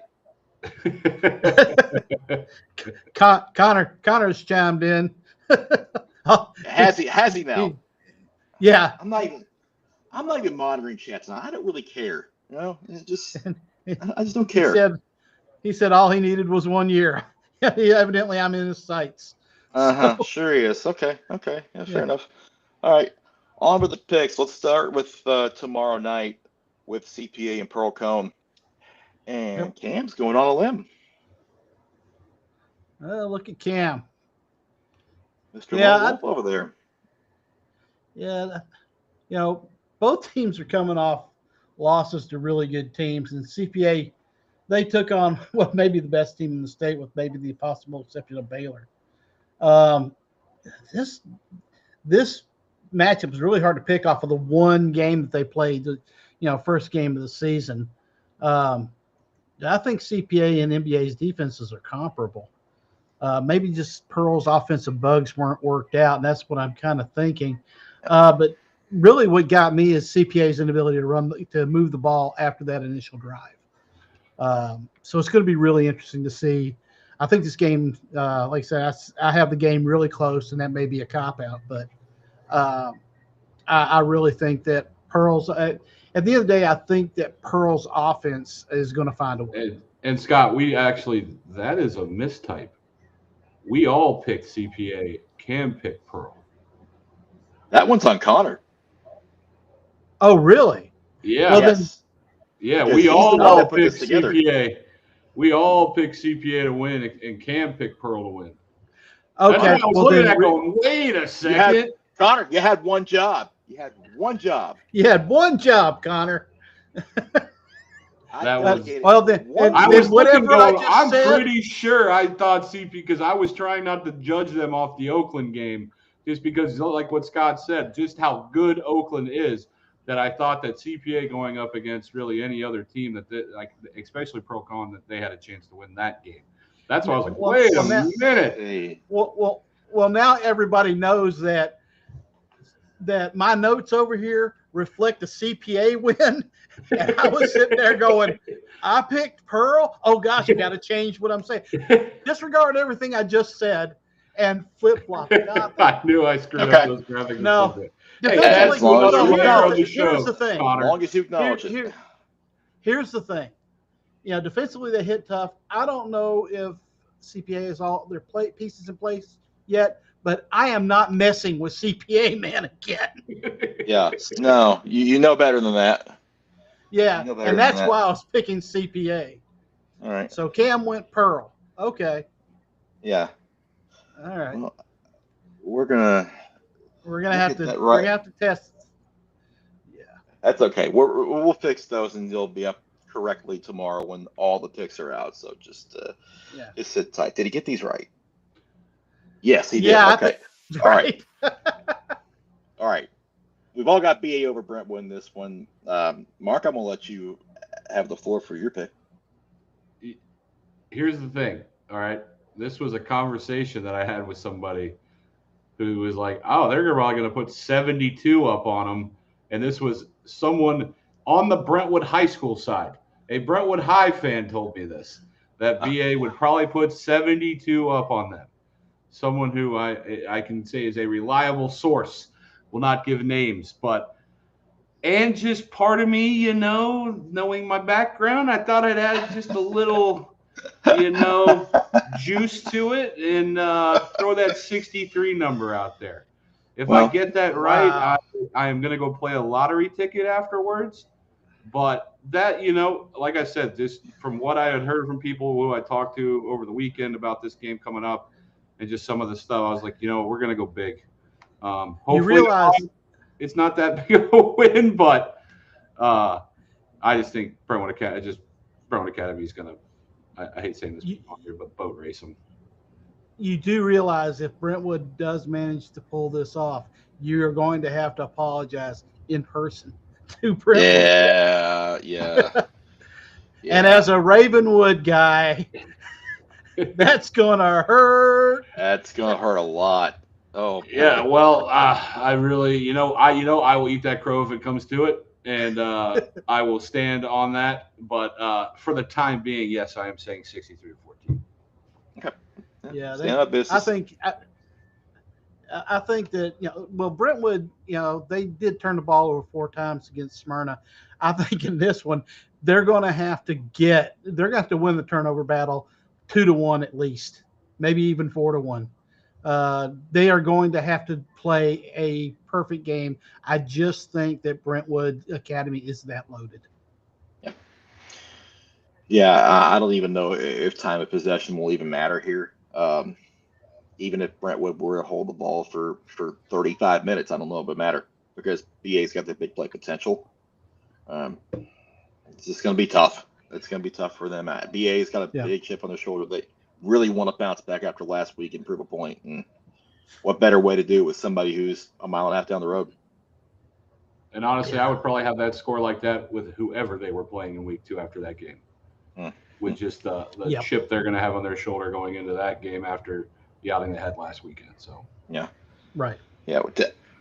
Connor's chimed in. Has he now? Yeah. I'm not even monitoring chats now. I don't really care. You know, I just don't care. He said all he needed was 1 year. Evidently, I'm in his sights. Sure he is. Okay. Yeah, fair enough. All right. On with the picks. Let's start with tomorrow night with CPA and Pearl Cone. And Cam's going on a limb. Look at Cam. Mr. Wolf over there. Yeah. You know, both teams are coming off losses to really good teams. And CPA, they took on what may be the best team in the state with maybe the possible exception of Baylor. This matchup is really hard to pick off of the one game that they played, first game of the season. I think CPA and NBA's defenses are comparable. Maybe just Pearl's offensive bugs weren't worked out, and that's what I'm kind of thinking. But really what got me is CPA's inability to move the ball after that initial drive. So it's going to be really interesting to see. I think this game, like I said, I have the game really close, and that may be a cop-out, but I really think that Pearl's at the end of the day, I think that Pearl's offense is going to find a way. And Scott, that is a mistype. We all picked CPA. Cam picked Pearl. That one's on Connor. Oh, really? Yeah. Well, yes. We all picked CPA. We all picked CPA to win, and Cam picked Pearl to win. Okay. I was looking at going, wait a second. Connor, you had one job. You had one job, Connor. That was well. Then I was whatever going, I just said. Pretty sure I thought CP because I was trying not to judge them off the Oakland game, just because, like what Scott said, just how good Oakland is. That I thought that CPA going up against really any other team especially Pro Con, that they had a chance to win that game. That's why I was like, wait a minute. Well, now everybody knows that my notes over here reflect a CPA win. And I was sitting there going, I picked Pearl. Oh, gosh, I got to change what I'm saying. Disregard everything I just said and flip-flop. I knew I screwed up those graphics. No. Hey, that's here's the thing. As long as you acknowledge it. Here's the thing. Defensively, they hit tough. I don't know if CPA has all their pieces in place yet, but I am not messing with CPA, man, again. Yeah. No, you know better than that. Yeah, and that's why I was picking CPA. All right. So Cam went Pearl. Okay. Yeah. All right. Well, we're gonna have to test. Yeah. That's okay. We'll fix those, and they'll be up correctly tomorrow when all the picks are out. So just sit tight. Did he get these right? Yes, he did. Yeah. Okay. All right. All right. We've all got BA over Brentwood in this one. Mark, I'm gonna let you have the floor for your pick. Here's the thing. All right. This was a conversation that I had with somebody who was like, oh, they're probably going to put 72 up on them. And this was someone on the Brentwood High School side. A Brentwood High fan told me this, that BA would probably put 72 up on them. Someone who I can say is a reliable source, will not give names, and just part of me, knowing my background, I thought I'd add just a little, juice to it and throw that 63 number out there. If I get that right, I am going to go play a lottery ticket afterwards. But that, like I said, just from what I had heard from people who I talked to over the weekend about this game coming up and just some of the stuff, I was like, we're going to go big. Hopefully you realize it's not that big of a win, but I just think Brentwood Academy is going to, I hate saying this on here, but boat race them. You do realize if Brentwood does manage to pull this off, you're going to have to apologize in person to Brentwood. Yeah. And as a Ravenwood guy, that's going to hurt. That's going to hurt a lot. Oh, yeah. Well, I really, I will eat that crow if it comes to it. and I will stand on that. But for the time being, yes, I am saying 63-14. Okay. Yeah, Stand up business. I think that, well, Brentwood, they did turn the ball over 4 times against Smyrna. I think in this one, they're going to have to win the turnover battle 2-1 at least, maybe even 4-1. They are going to have to play a perfect game. I just think that Brentwood Academy is that loaded. Yeah, I don't even know if time of possession will even matter here. Even if Brentwood were to hold the ball for 35 minutes, I don't know if it would matter because BA's got the big play potential. It's just going to be tough. It's going to be tough for them. BA's got a big chip on their shoulder. They really want to bounce back after last week and prove a point. And what better way to do it with somebody who's a mile and a half down the road? And honestly, I would probably have that score like that with whoever they were playing in week 2 after that game. With just the chip they're going to have on their shoulder going into that game after the outing they had last weekend. So yeah, right. Yeah,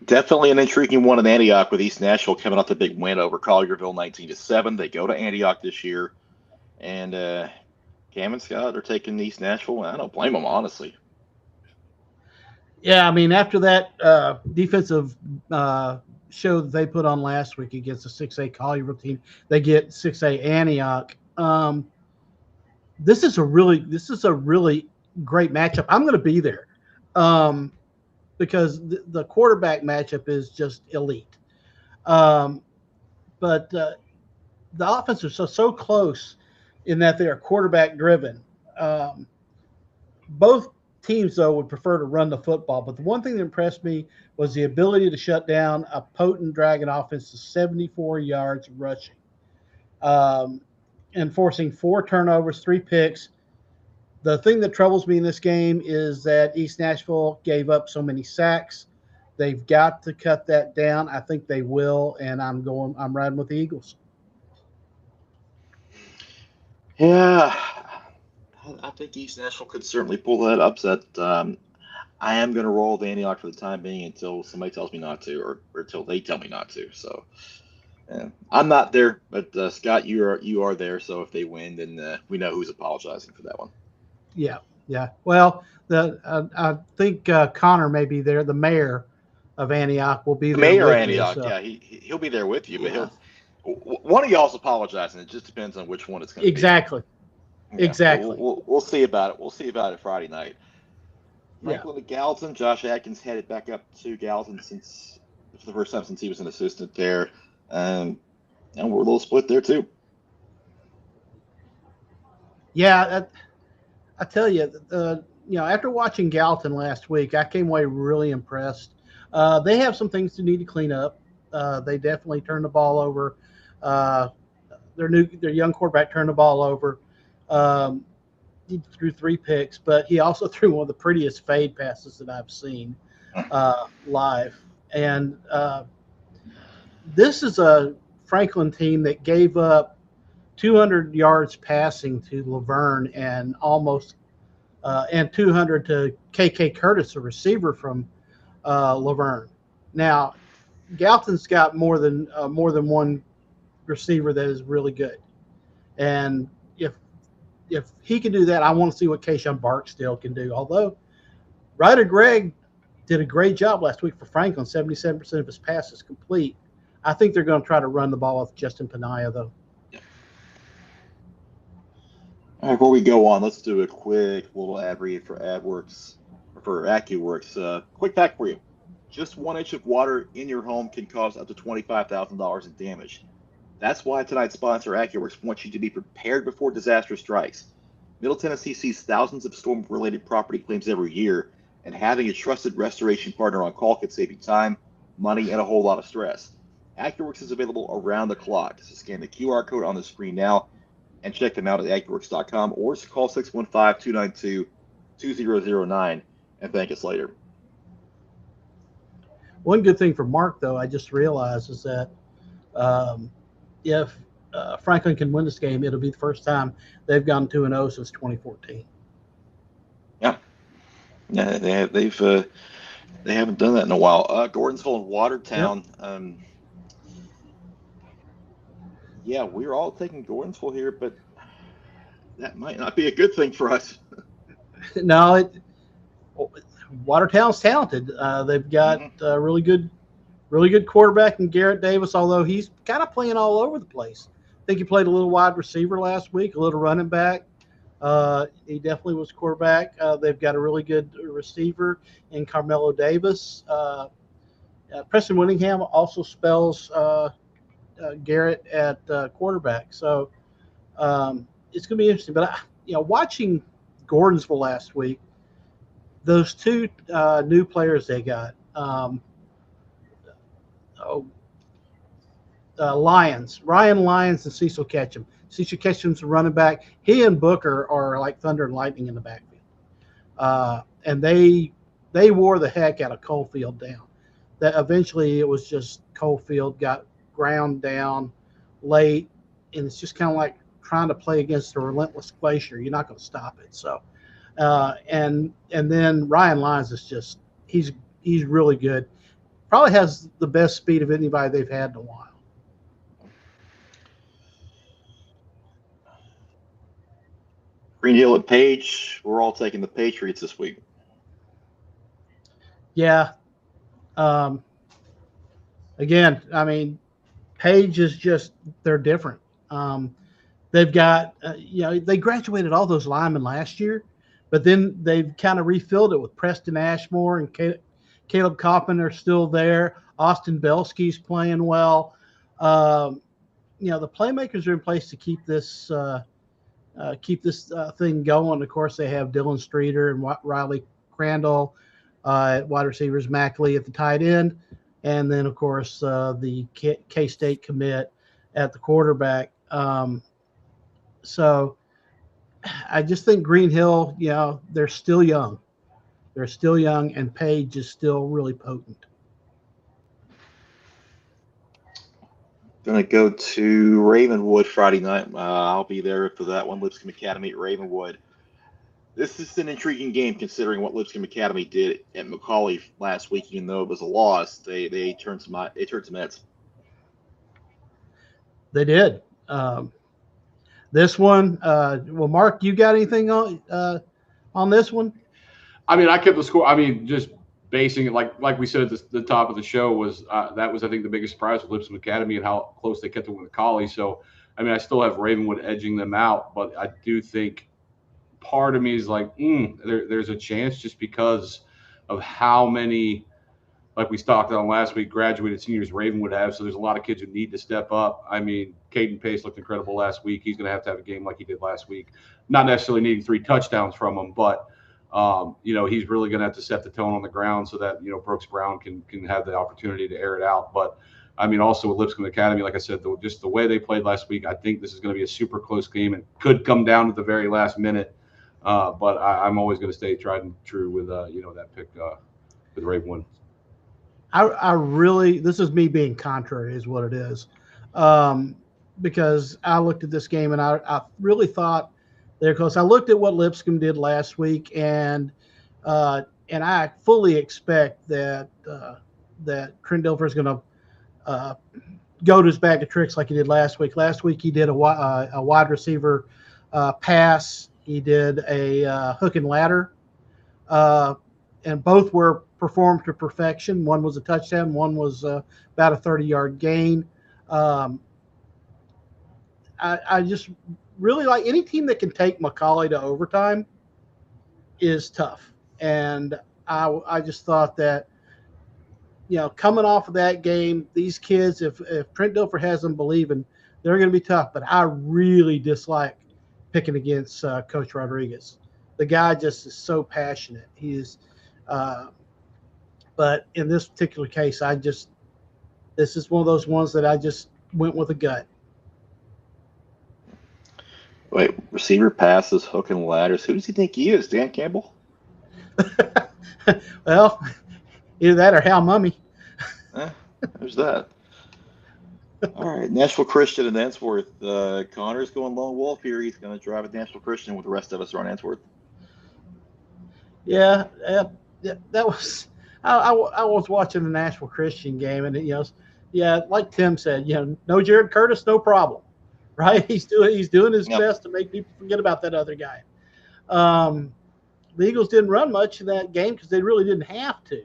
definitely an intriguing one in Antioch with East Nashville coming off the big win over Collierville 19-7. They go to Antioch this year, and Cam and Scott are taking East Nashville. I don't blame them, honestly. Yeah, I mean, after that defensive show that they put on last week against the 6A Collierville team, they get 6A Antioch. This is a really great matchup. I'm going to be there because the quarterback matchup is just elite. But the offenses are so close in that they are quarterback driven. Both teams, though, would prefer to run the football. But the one thing that impressed me was the ability to shut down a potent Dragon offense to 74 yards rushing, and forcing 4 turnovers, 3 picks. The thing that troubles me in this game is that East Nashville gave up so many sacks. They've got to cut that down. I think they will, and I'm riding with the Eagles. Yeah, I think East Nashville could certainly pull that upset. I am going to roll the Antioch for the time being until somebody tells me not to, or until they tell me not to. So I'm not there, but Scott, you are there. So if they win, then we know who's apologizing for that one. Yeah. Well, I think Connor may be there. The mayor of Antioch will be there. Mayor with Antioch, me, so. yeah, he'll be there with you, but one of y'all's apologizing. It just depends on which one it's going to be. Exactly. We'll see about it. We'll see about it Friday night. Franklin to Gallatin. Josh Atkins headed back up to Gallatin for the first time since he was an assistant there. And we're a little split there too. Yeah, I tell you, after watching Gallatin last week, I came away really impressed. They have some things to need to clean up. They definitely turned the ball over. Their young quarterback turned the ball over. He threw 3 picks, but he also threw one of the prettiest fade passes that I've seen live. And this is a Franklin team that gave up 200 yards passing to Laverne and almost and 200 to KK Curtis, a receiver from Laverne. Now, Gallatin's got more than one receiver that is really good, and if he can do that, I want to see what Kayshawn Barksdale can do. Although Ryder Gregg did a great job last week for Franklin, 77% of his passes complete. I think they're going to try to run the ball with Justin Panaya, though. All right, before we go on, let's do a quick little ad read for AccuWorks. Quick fact for you. Just 1 inch of water in your home can cause up to $25,000 in damage. That's why tonight's sponsor, AccuWorks, wants you to be prepared before disaster strikes. Middle Tennessee sees thousands of storm-related property claims every year, and having a trusted restoration partner on call can save you time, money, and a whole lot of stress. AccuWorks is available around the clock. So scan the QR code on the screen now and check them out at AccuWorks.com or call 615-292-2009 and thank us later. One good thing for Mark, though, I just realized is that if Franklin can win this game, it'll be the first time they've gone 2-0 since 2014. Yeah, they haven't done that in a while. Gordonsville and Watertown. Yep. Yeah, we're all taking Gordonsville here, but that might not be a good thing for us. No, Watertown's talented. They've got really good quarterback in Garrett Davis, although he's kind of playing all over the place. I think he played a little wide receiver last week, a little running back. He definitely was quarterback. They've got a really good receiver in Carmelo Davis. Preston Whittingham also spells Garrett at quarterback. So it's going to be interesting. But, watching Gordonsville last week, those two new players they got, Ryan Lyons and Cecil Ketchum. Cecil Ketchum's a running back. He and Booker are like thunder and lightning in the backfield. And they wore the heck out of Coalfield down. That eventually it was just Coalfield got ground down late, and it's just kind of like trying to play against a relentless glacier. You're not going to stop it. So, and then Ryan Lyons is just he's really good. Probably has the best speed of anybody they've had in a while. Green Hill at Page. We're all taking the Patriots this week. Yeah. Again, I mean, Page is just they're different. They've got they graduated all those linemen last year, but then they've kind of refilled it with Preston Ashmore and Caleb Coppin are still there. Austin Belsky's playing well. The playmakers are in place to keep this thing going. Of course, they have Dylan Streeter and Riley Crandall at wide receivers, Mackley at the tight end, and then, of course, the K-State commit at the quarterback. So I just think Green Hill, they're still young. They're still young, and Page is still really potent. Going to go to Ravenwood Friday night. I'll be there for that one. Lipscomb Academy at Ravenwood. This is an intriguing game considering what Lipscomb Academy did at McCauley last week. Even though it was a loss, they turned some heads. They did. This one, Mark, you got anything on this one? I mean, I kept the score. I mean, just basing it like we said at the top of the show was that was, I think, the biggest surprise with Lipscomb Academy and how close they kept it with McCauley. So, I mean, I still have Ravenwood edging them out, but I do think part of me is like, there's a chance just because of how many, like we talked on last week, graduated seniors Ravenwood have. So there's a lot of kids who need to step up. I mean, Caden Pace looked incredible last week. He's going to have a game like he did last week. Not necessarily needing 3 touchdowns from him, but he's really going to have to set the tone on the ground so that, Brooks Brown can have the opportunity to air it out. But, I mean, also with Lipscomb Academy, like I said, just the way they played last week, I think this is going to be a super close game and could come down to the very last minute. But I'm always going to stay tried and true with, that pick with Ravenwood. I really, this is me being contrary is what it is. Because I looked at this game and I really thought they're close. I looked at what Lipscomb did last week and I fully expect that Trent Dilfer is going to go to his bag of tricks like he did last week. Last week he did a wide receiver pass. He did a hook and ladder, and both were performed to perfection. One was a touchdown. One was about a 30-yard gain. I just really like any team that can take McCauley to overtime is tough. And I just thought that, coming off of that game, these kids, if Trent Dilfer has them believing, they're going to be tough. But I really dislike picking against Coach Rodriguez. The guy just is so passionate. He is, but in this particular case, this is one of those ones that I just went with a gut. Wait, receiver passes, hook and ladders. Who does he think he is? Dan Campbell? Well, either that or Hal Mummy. There's that. All right, Nashville Christian and Answorth. Connor's going lone wolf here. He's going to drive at Nashville Christian with the rest of us are on Answorth. Yeah, that was. I was watching the Nashville Christian game, and like Tim said, no Jared Curtis, no problem. right? He's doing his Yep. best to make people forget about that other guy. The Eagles didn't run much in that game because they really didn't have to.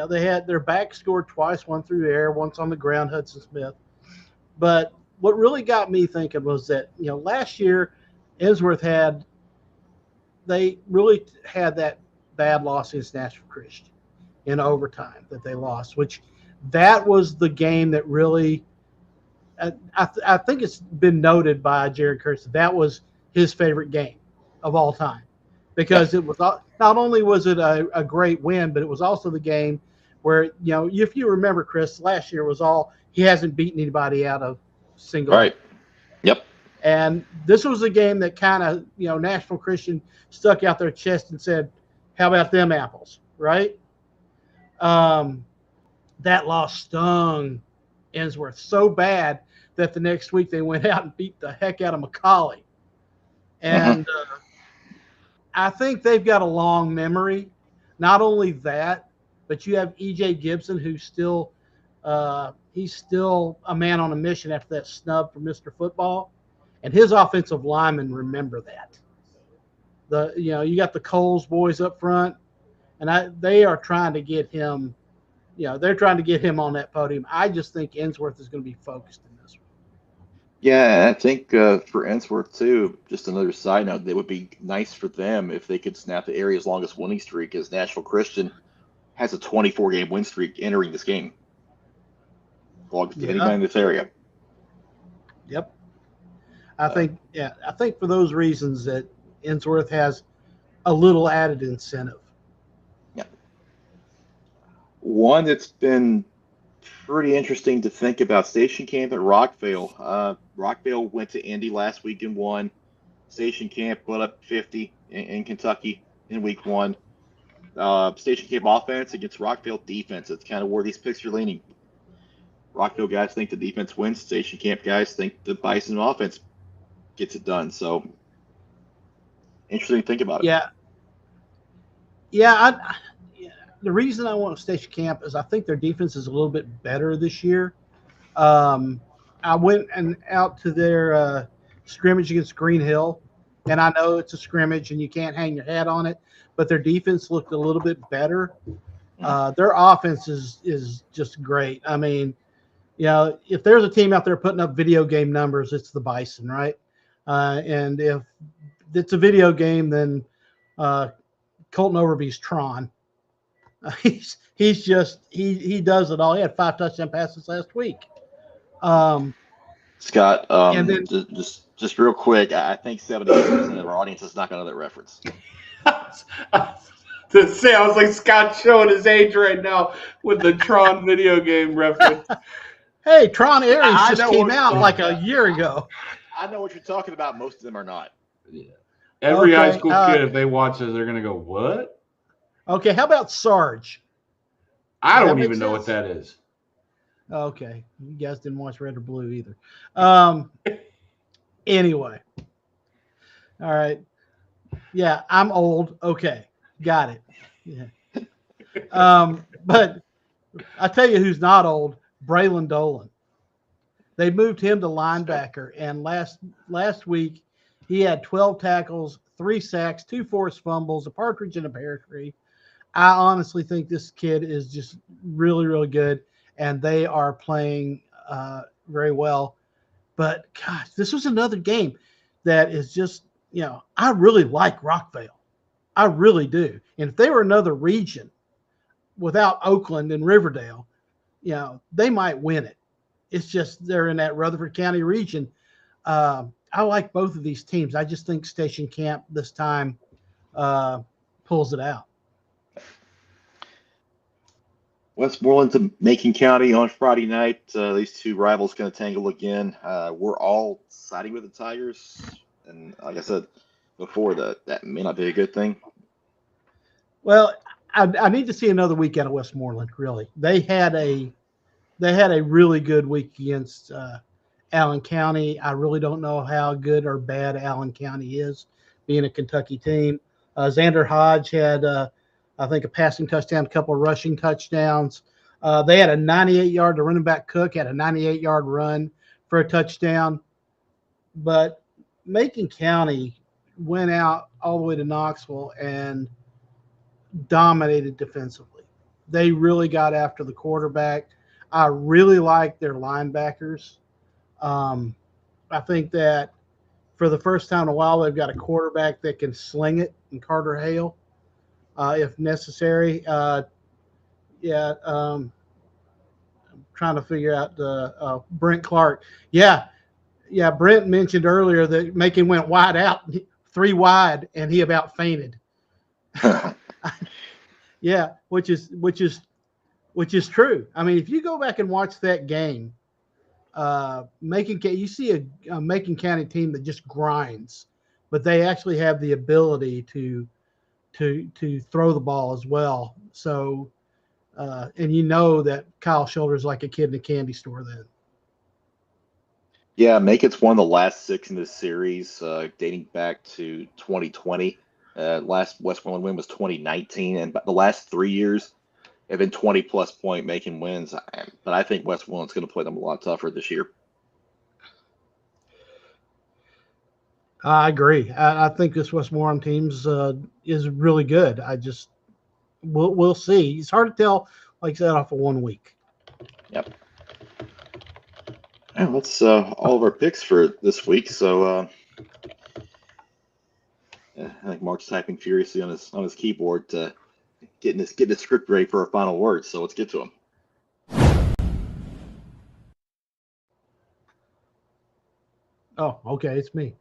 They had their back scored twice, one through the air, once on the ground, Hudson Smith. But what really got me thinking was that, last year, they really had that bad loss against Nashville Christian in overtime that they lost, which that was the game that really, I think it's been noted by Jared Kurtz, that was his favorite game of all time. Because it was not only was it a great win, but it was also the game where, if you remember, Chris, last year was all he hasn't beaten anybody out of single. Right. Yep. And this was a game that kind of, Nashville Christian stuck out their chest and said, how about them apples, right? That loss stung Ensworth so bad that the next week they went out and beat the heck out of McCallie. And I think they've got a long memory. Not only that, but you have E.J. Gibson, who's still he's still a man on a mission after that snub for Mr. Football, and his offensive linemen remember that. You got the Coles boys up front, and they are trying to get him. They're trying to get him on that podium. I just think Ensworth is going to be focused in this one. Yeah, I think for Ensworth too, just another side note, it would be nice for them if they could snap the area's longest winning streak, as Nashville Christian has a 24-game win streak entering this game. Longest of anybody in this area. Yep. I think for those reasons that Ensworth has a little added incentive. Yeah. One that's been pretty interesting to think about, Station Camp at Rockville. Rockville went to Indy last week and won. Station Camp put up 50 in Kentucky in week 1. Station Camp offense against Rockville defense. That's kind of where these picks are leaning. Rockville guys think the defense wins. Station Camp guys think the Bison offense gets it done. So interesting to think about it. Yeah. The reason I want Station Camp is I think their defense is a little bit better this year. I went out to their scrimmage against Green Hill, and I know it's a scrimmage and you can't hang your hat on it, but their defense looked a little bit better. Their offense is just great. I mean, if there's a team out there putting up video game numbers, it's the Bison, right? And if it's a video game, then Colton Overby's Tron. He does it all. He had 5 touchdown passes last week. Scott, and then, just real quick, I think 70% of our audience is not going to know that reference. To say, I was like, Scott's showing his age right now with the Tron video game reference. Hey, Tron Ares just came out like a year ago. I know what you're talking about. Most of them are not. Yeah. Every high school kid, if they watch this, they're going to go, what? Okay, how about Sarge? I don't even know what that is. Okay, you guys didn't watch Red or Blue either. Anyway. All right. Yeah, I'm old. Okay, got it. Yeah. But I tell you who's not old, Braylon Dolan. They moved him to linebacker, and last week he had 12 tackles, 3 sacks, 2 forced fumbles, a partridge in a pear tree. I honestly think this kid is just really, really good, and they are playing very well. But, gosh, this was another game that is just, I really like Rockville. I really do. And if they were another region without Oakland and Riverdale, they might win it. It's just they're in that Rutherford County region. I like both of these teams. I just think Station Camp this time pulls it out. Westmoreland to Macon County on Friday night. These two rivals going to tangle again. We're all siding with the Tigers, and like I said before, that may not be a good thing. Well, I need to see another week out of Westmoreland. Really, they had a really good week against Allen County. I really don't know how good or bad Allen County is, being a Kentucky team. Xander Hodge had I think a passing touchdown, a couple of rushing touchdowns. They had a 98-yard. The running back Cook had a 98-yard run for a touchdown. But Macon County went out all the way to Knoxville and dominated defensively. They really got after the quarterback. I really like their linebackers. I think that for the first time in a while, they've got a quarterback that can sling it in Carter Hale if necessary. I'm trying to figure out the Brent Clark. Yeah, Brent mentioned earlier that Macon went wide out, 3 wide, and he about fainted. Yeah, which is true. I mean, if you go back and watch that game, you see a Macon County team that just grinds, but they actually have the ability to throw the ball as well. So, and you know that Kyle Shoulder's like a kid in a candy store then. Yeah, Macon's won the last 6 in this series, dating back to 2020. Last Westmoreland win was 2019, and the last 3 years have been 20-plus point Macon wins. But I think Westmoreland's going to play them a lot tougher this year. I agree. I think this Westmoreland team is really good. We'll see. It's hard to tell, like I said, off of 1 week. Yep. And that's all of our picks for this week. So I think Mark's typing furiously on his keyboard to getting the script ready for our final words. So let's get to them. Oh, okay, it's me.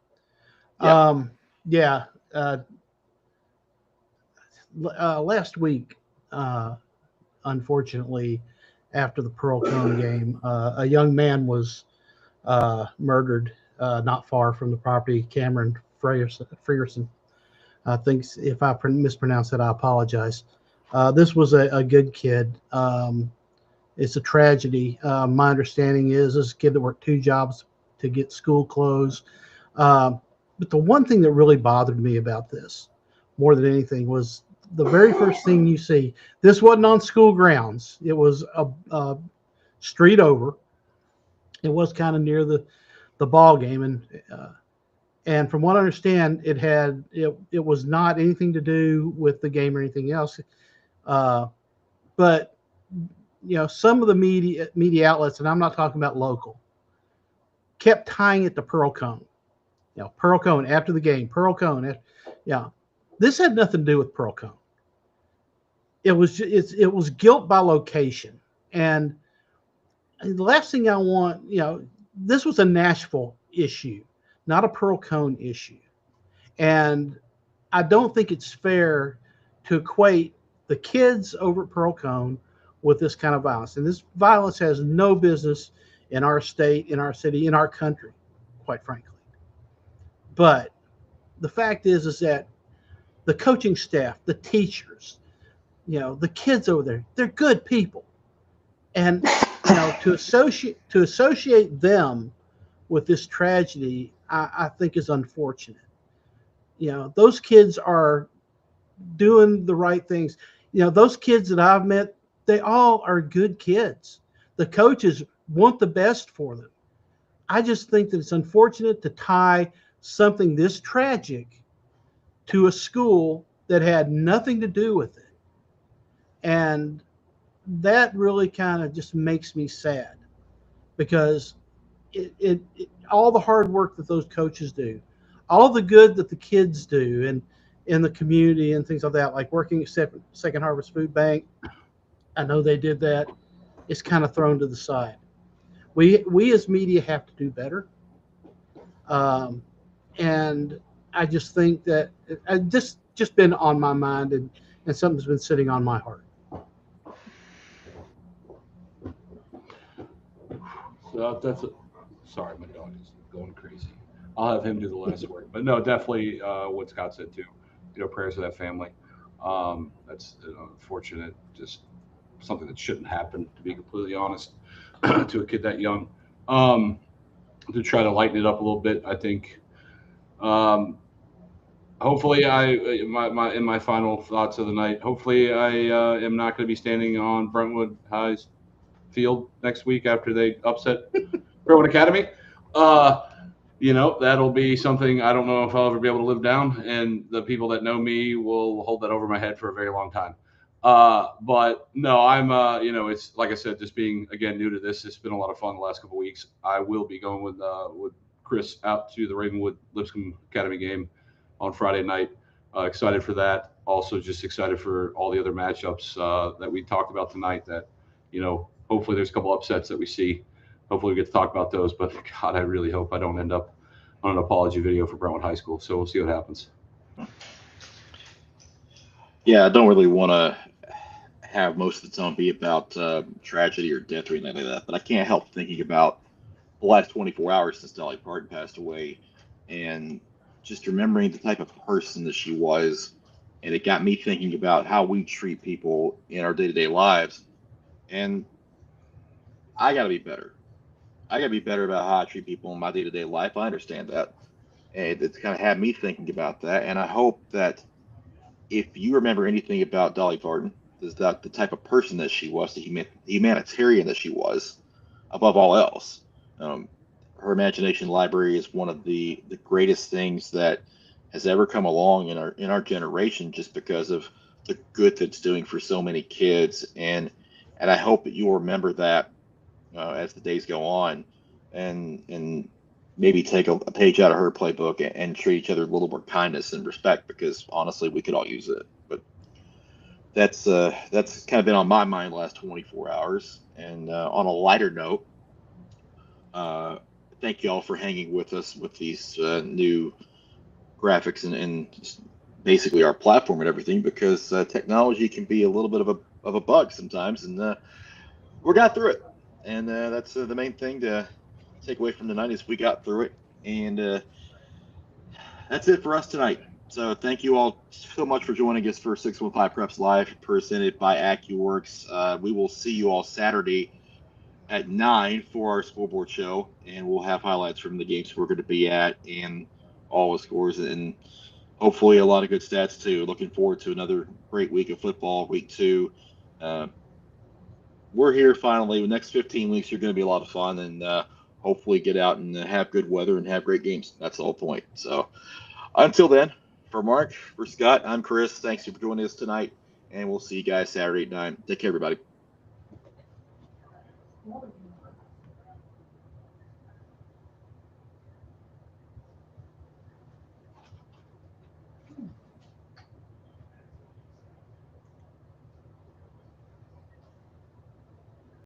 Yep. Last week, unfortunately, after the Pearl Cone game, a young man was murdered not far from the property. Cameron Frierson. I think if I mispronounce it, I apologize. This was a good kid. It's a tragedy. My understanding is this kid that worked 2 jobs to get school clothes. But the one thing that really bothered me about this, more than anything, was the very first thing you see. This wasn't on school grounds. It was a street over. It was kind of near the ball game, and from what I understand, it was not anything to do with the game or anything else. But some of the media outlets, and I'm not talking about local, kept tying it to Pearl Cone. Pearl Cone after the game, Pearl Cone. This had nothing to do with Pearl Cone. It was guilt by location. And the last thing I want, this was a Nashville issue, not a Pearl Cone issue. And I don't think it's fair to equate the kids over at Pearl Cone with this kind of violence. And this violence has no business in our state, in our city, in our country, quite frankly. But the fact is that the coaching staff, the teachers, the kids over there, they're good people. And to associate them with this tragedy, I think is unfortunate. Those kids are doing the right things. Those kids that I've met, they all are good kids. The coaches want the best for them. I just think that it's unfortunate to tie something this tragic to a school that had nothing to do with it. And that really kind of just makes me sad, because it all the hard work that those coaches do, all the good that the kids do and in the community and things like that, like working at Second Harvest Food Bank, I know they did that. It's kind of thrown to the side. We as media have to do better. And I just think that it's just been on my mind, and something's been sitting on my heart. So sorry, my dog is going crazy. I'll have him do the last word. But no, definitely what Scott said too. Prayers to that family. That's unfortunate, just something that shouldn't happen, to be completely honest, to a kid that young. To try to lighten it up a little bit, I think. Hopefully, in my final thoughts of the night, hopefully I am not going to be standing on Brentwood High's field next week after they upset Brentwood Academy. That'll be something I don't know if I'll ever be able to live down, and the people that know me will hold that over my head for a very long time. But no, I'm, it's like I said, just being again new to this. It's been a lot of fun the last couple of weeks. I will be going with Chris out to the Ravenwood Lipscomb Academy game on Friday night. Excited for that. Also, just excited for all the other matchups that we talked about tonight. That hopefully there's a couple upsets that we see. Hopefully we get to talk about those. But God, I really hope I don't end up on an apology video for Brentwood High School. So we'll see what happens. Yeah, I don't really want to have most of the time be about tragedy or death or anything like that, but I can't help thinking about the last 24 hours since Dolly Parton passed away, and just remembering the type of person that she was, and it got me thinking about how we treat people in our day-to-day lives, and I got to be better. I got to be better about how I treat people in my day-to-day life. I understand that, and it's kind of had me thinking about that, and I hope that if you remember anything about Dolly Parton, is that the type of person that she was, the humanitarian that she was, above all else. Um, Her imagination library is one of the greatest things that has ever come along in our generation, just because of the good that's doing for so many kids, and I hope that you'll remember that as the days go on, and maybe take a page out of her playbook and treat each other with a little more kindness and respect, because honestly we could all use it. But that's kind of been on my mind the last 24 hours. And on a lighter note, uh, thank you all for hanging with us with these new graphics and basically our platform and everything, because technology can be a little bit of a bug sometimes, and we got through it. And that's the main thing to take away from tonight, is we got through it. And that's it for us tonight. So thank you all so much for joining us for 615 Preps Live, presented by AccuWorks. We will see you all Saturday at 9 for our scoreboard show, and we'll have highlights from the games we're going to be at and all the scores, and hopefully a lot of good stats too. Looking forward to another great week of football, week 2. We're here finally. The next 15 weeks are going to be a lot of fun, and hopefully get out and have good weather and have great games. That's the whole point. So until then, for Mark, for Scott, I'm Chris. Thanks for joining us tonight, and we'll see you guys Saturday at 9. Take care, everybody.